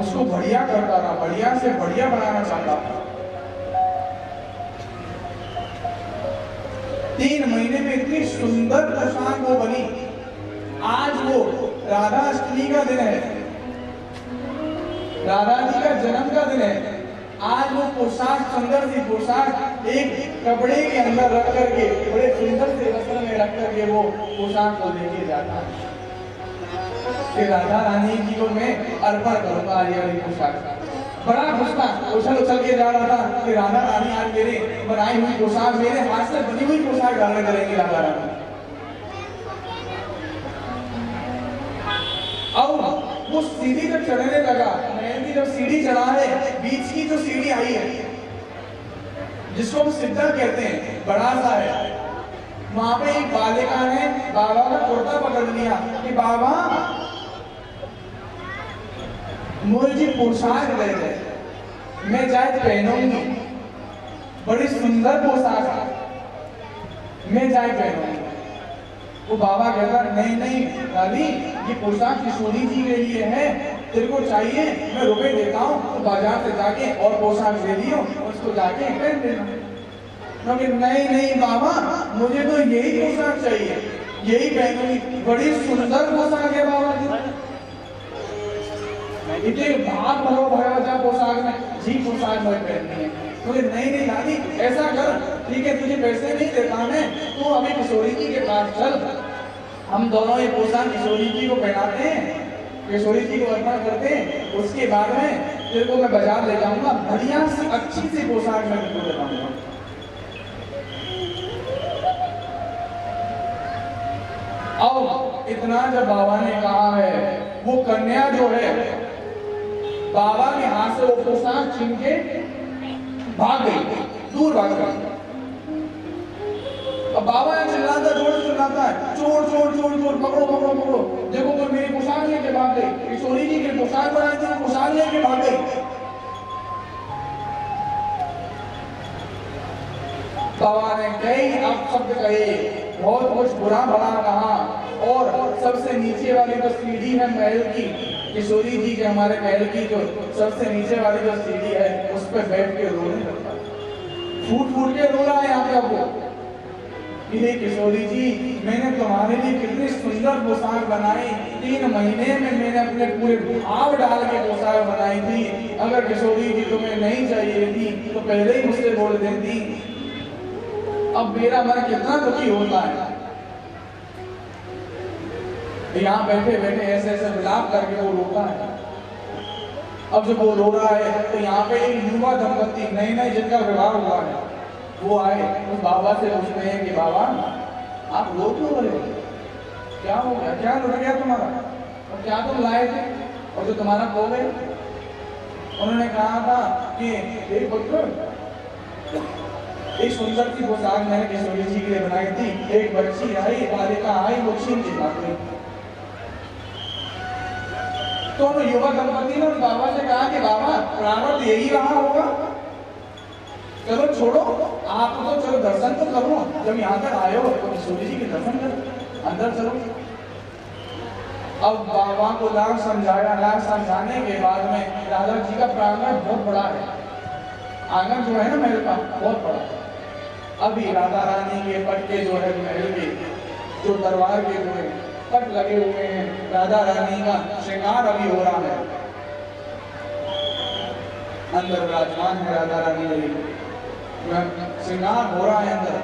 उसको बढ़िया करता रहा, बढ़िया से बढ़िया बनाना चाहता था। 3 महीने में इतनी सुंदर पोशाक वो बनी। आज वो राधा अष्टमी का दिन है, राधा जी का जन्म का दिन है। आज वो पोशाक, सुंदर सी पोशाक एक कपड़े के अंदर रख करके, बड़े सुंदर से वस्त्र में रख करके वो पोशाक को लेके जाता है कि राधा रानी जी को मैं अर्पण करूंगा ये वाली पोशाक। बड़ा खुश था, उछल उछल के जा रहा था कि राधा रानी आज मेरे बनाई हुई पोशाक, मेरे हाथ से बनी हुई पोशाक डालने करेंगी राधा रानी। अब वो सीढ़ी जब चढ़ने लगा, महल की जब सीढ़ी चढ़ा है, बीच की जो सीढ़ी आई है जिसको हम सिद्धा कहते हैं, बड़ा सा है, वहां पे एक बालिका ने बाबा का कुर्ता पकड़ लिया कि बाबा मुझे पोशाक दे दे, मैं जाए पहनूंगी, बड़ी सुंदर पोशाक है, मैं जाए पहनूंगी। वो बाबा कहता नहीं नहीं रानी, ये पोशाक किशोरी जी के लिए है, तेरे को चाहिए मैं रुपए देता हूँ, तो बाजार से जाके और पोशाक ले लियो, उसको जाके पहन देना। नहीं नहीं बाबा, मुझे तो यही पोशाक चाहिए, यही पहनूंगी, बड़ी सुंदर पोशाक है बाबा जी, इतने भाग भरो भरा पोशाक में जी पोशाक मुझे पहननी है। मुझे नहीं नहीं दादी, ऐसा कर, ठीक है तुझे पैसे नहीं देता मैं, तू अभी किशोरी जी के पास चल, हम दोनों ये पोशाक किशोरी जी को पहनाते हैं, किशोरी जी को अर्पण करते हैं, उसके बाद में तेरे को मैं बाजार ले जाऊंगा, बढ़िया सी अच्छी सी पोशाक मैं तुमको दिखाऊंगा। अब इतना जब बाबा ने कहा है, वो कन्या जो है बाबा के हाथ से वो पोशाक छीन के भाग गई, दूर भाग गई। अब बाबा ये चिल्लाता, जोर से चिल्लाता है, चोर चोर चोर चोर, पकड़ो पकड़ो पकड़ो, देखो कोई मेरी पोशाक लेके भाग गई, किशोरी जी की पोशाक बनाई थी, पोशाक लेके भाग गई। बाबा ने कई अपशब्द कहे, बहुत कुछ बुरा भला कहा, और सबसे नीचे वाली जो सीढ़ी है महल की, किशोरी जी के हमारे महल की जो सबसे नीचे वाली जो सीढ़ी है, उस पर बैठ के रोने लगता, फूट फूट के रो रहा है यहाँ पे आपको कि हे किशोरी जी, मैंने तुम्हारे लिए कितनी सुंदर पोशाक बनाई, 3 महीने में मैंने अपने पूरे भाव डाल के पोशाक बनाई थी, अगर किशोरी जी तुम्हें नहीं चाहिए थी तो पहले ही मुझसे बोल देती। अब मेरा मन कितना दुखी होता है, यहाँ बैठे बैठे ऐसे ऐसे विलाप करके वो रोता है। अब जब वो रो रहा है तो यहाँ पे एक युवा दंपति नए नए जिनका विवाह हुआ है, वो आए उस बाबा से पूछते हैं कि बाबा आप रो क्यों रहे हो? क्या हो गया, क्या लुट गया तुम्हारा, और क्या तुम लाए थे और जो तुम्हारा खो गए? उन्होंने कहा था कि एक पुत्र, एक सुंदर सी पोशाक मैंने किशोरी जी के लिए बनाई थी, एक बच्ची आई, बालिका आई, वो छीन के भाग गई। तो उन युवा दंपति ने उन बाबा से कहा कि बाबा प्रारब्ध यही रहा होगा, चलो छोड़ो, आप तो चलो दर्शन तो करो, जब यहाँ तक आए हो तो किशोरी जी के दर्शन करो, अंदर चलो। अब बाबा को लाख समझाया, लाख समझाने के बाद में राजा जी का प्रांगण बहुत बड़ा है, आंगन जो है ना महल का बहुत बड़ा है। अभी राधा रानी के पट के जो है महल के जो दरबार के जो है पट लगे हुए हैं, राधा रानी का श्रृंगार अभी हो रहा है, अंदर विराजमान है राधा रानी, श्रृंगार हो रहा है अंदर,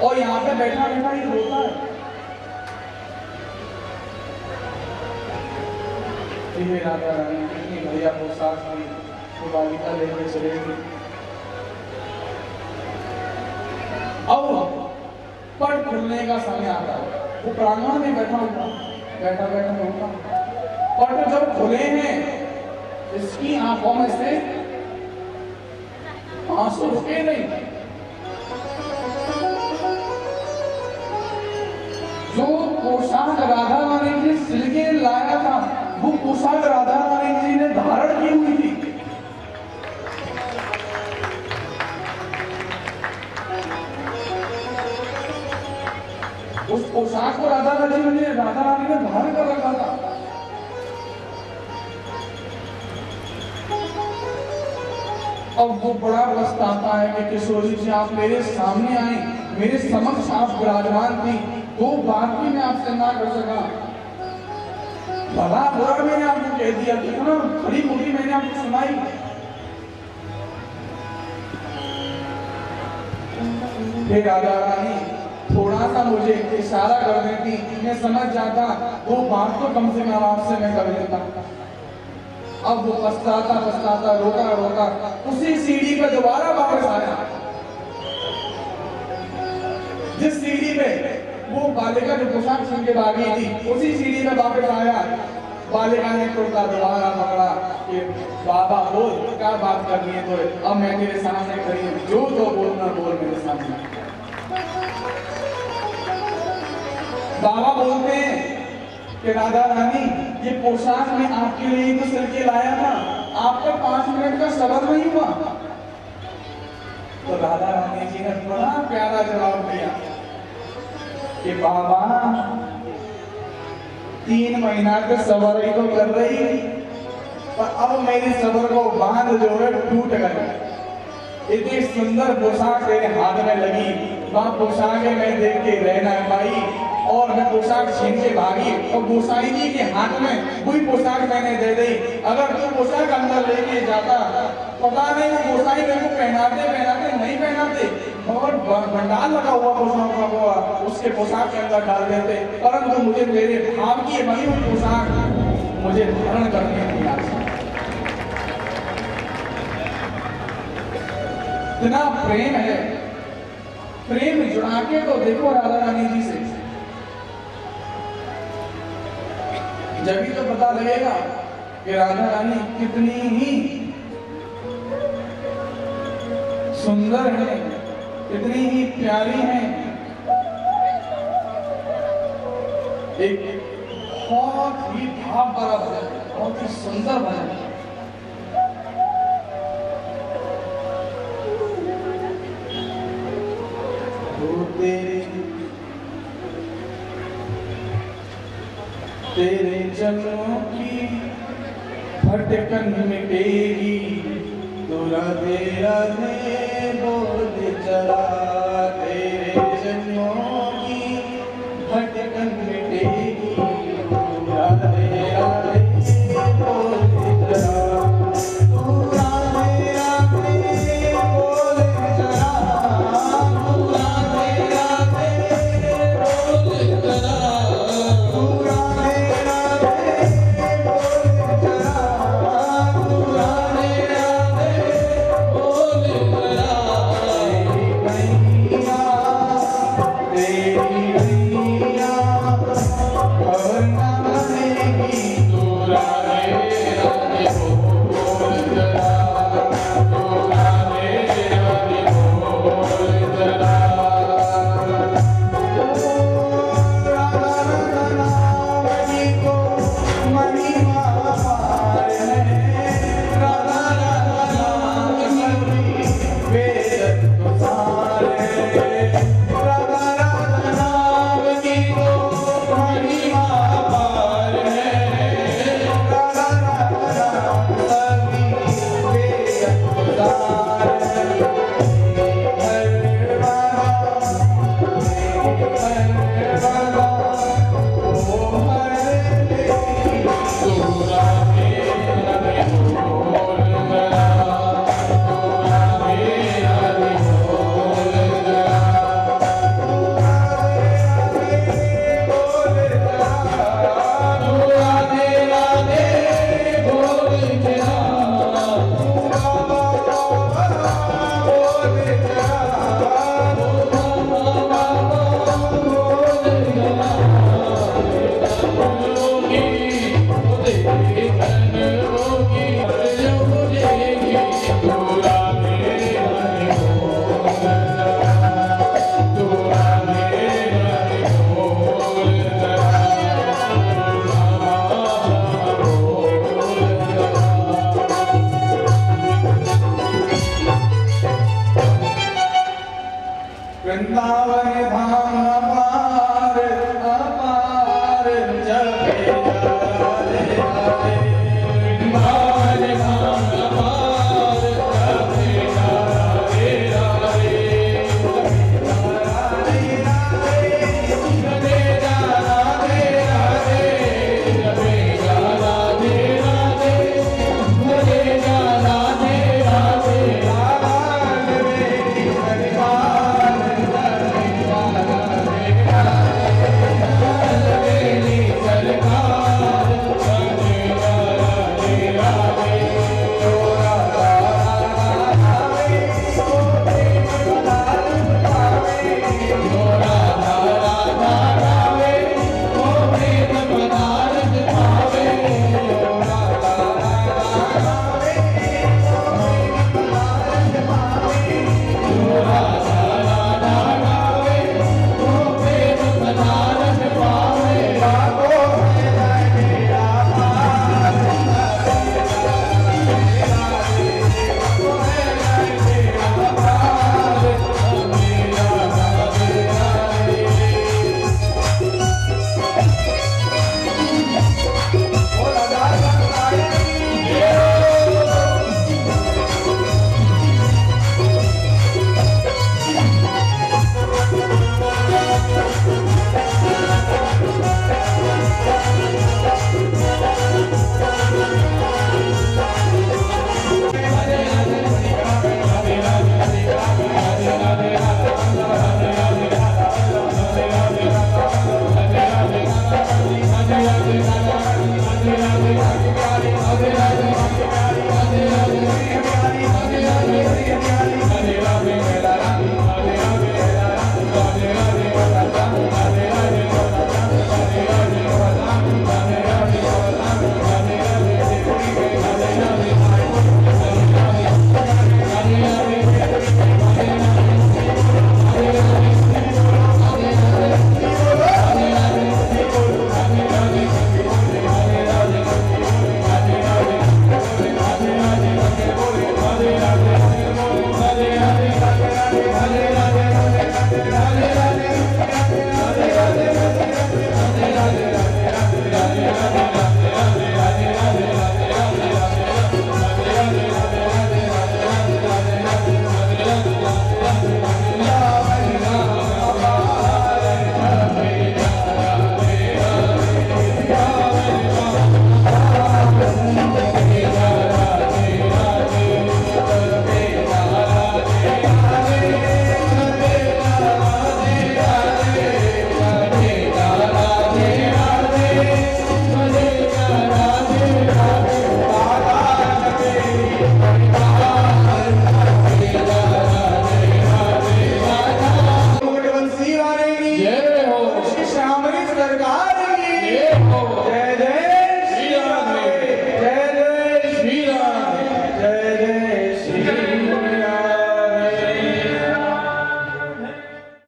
और यहाँ पे बैठा बैठा ही रोता है। ये राधा रानी कितनी बढ़िया पोशाक थी, वो बालिका लेकर चले गई। अब पट खुलने का समय आता है, वो प्रांगण में बैठा हुआ, बैठा होता, पट जब खुले हैं इसकी आंखों में से आंसू रुके नहीं। जो पोशाक राधा रानी जी सिल के लाया था, वो पोशाक राधा रानी जी ने धारण की हुई थी। उस पोशाक को राधा रानी ने धारण कर रखा था। अब वो बड़ा पछताता है कि किशोरी जी आप मेरे सामने आई, मेरे समक्ष आप विराजमान थी, दो बात भी मैं आपसे ना कर सका, भला बुरा मैंने आपको कह दिया, कितना खड़ी मोटी मैंने आपको सुनाई। हे राधा रानी थोड़ा सा मुझे इशारा कर देती, मैं समझ जाता, वो बात तो कम से कम आपसे मैं कर लेता। अब वो पछताता रोता उसी सीढ़ी पे दोबारा वापस आया, जिस सीढ़ी पे वो बालिका जो पोशाक छीन के भागी थी, उसी सीढ़ी पे वापस आया। बालिका ने कुर्ता दोबारा पकड़ा कि बाबा बोल क्या बात करनी है, तो अब मैं तेरे सामने खड़ी हूं, जो तो बोलना बोल मेरे सामने। बाबा बोलते हैं कि राधा रानी ये पोशाक में आपके लिए तो सिल के लाया था, आपका 5 मिनट का सबर नहीं हुआ? तो राधा रानी जी ने बड़ा प्यारा जवाब दिया कि बाबा 3 महीना का सबर ही तो कर रही, पर अब मेरी सबर को बांध जो है टूट गया। इतनी सुंदर पोशाक मेरे हाथ में लगी, वह पोशाक मैं देख के रह ना पाई और मैं पोशाक छीन के भागी, और गोसाई जी के हाथ में वही पोशाक मैंने दे दी। अगर तू पोशाक अंदर लेके जाता, पता नहीं वो गोसाई मेरे को पहनाते नहीं पहनाते, और भंडार लगा हुआ पोशाक का हुआ उसके पोशाक के अंदर डाल देते, परंतु मुझे मेरे भाव की बनी हुई पोशाक मुझे धारण करने की आशा। इतना प्रेम है, प्रेम जुड़ा के तो देखो राधा रानी जी से, जब ही तो पता लगेगा कि राधा रानी कितनी ही सुंदर है, कितनी ही प्यारी है। एक बहुत ही भाव भरा भजन, बहुत ही सुंदर भजन। तेरे चरणों की भटकन मिटेगी, तो राधे राधे बोल चला। तेरे चरणों की भटकन मिटेगी,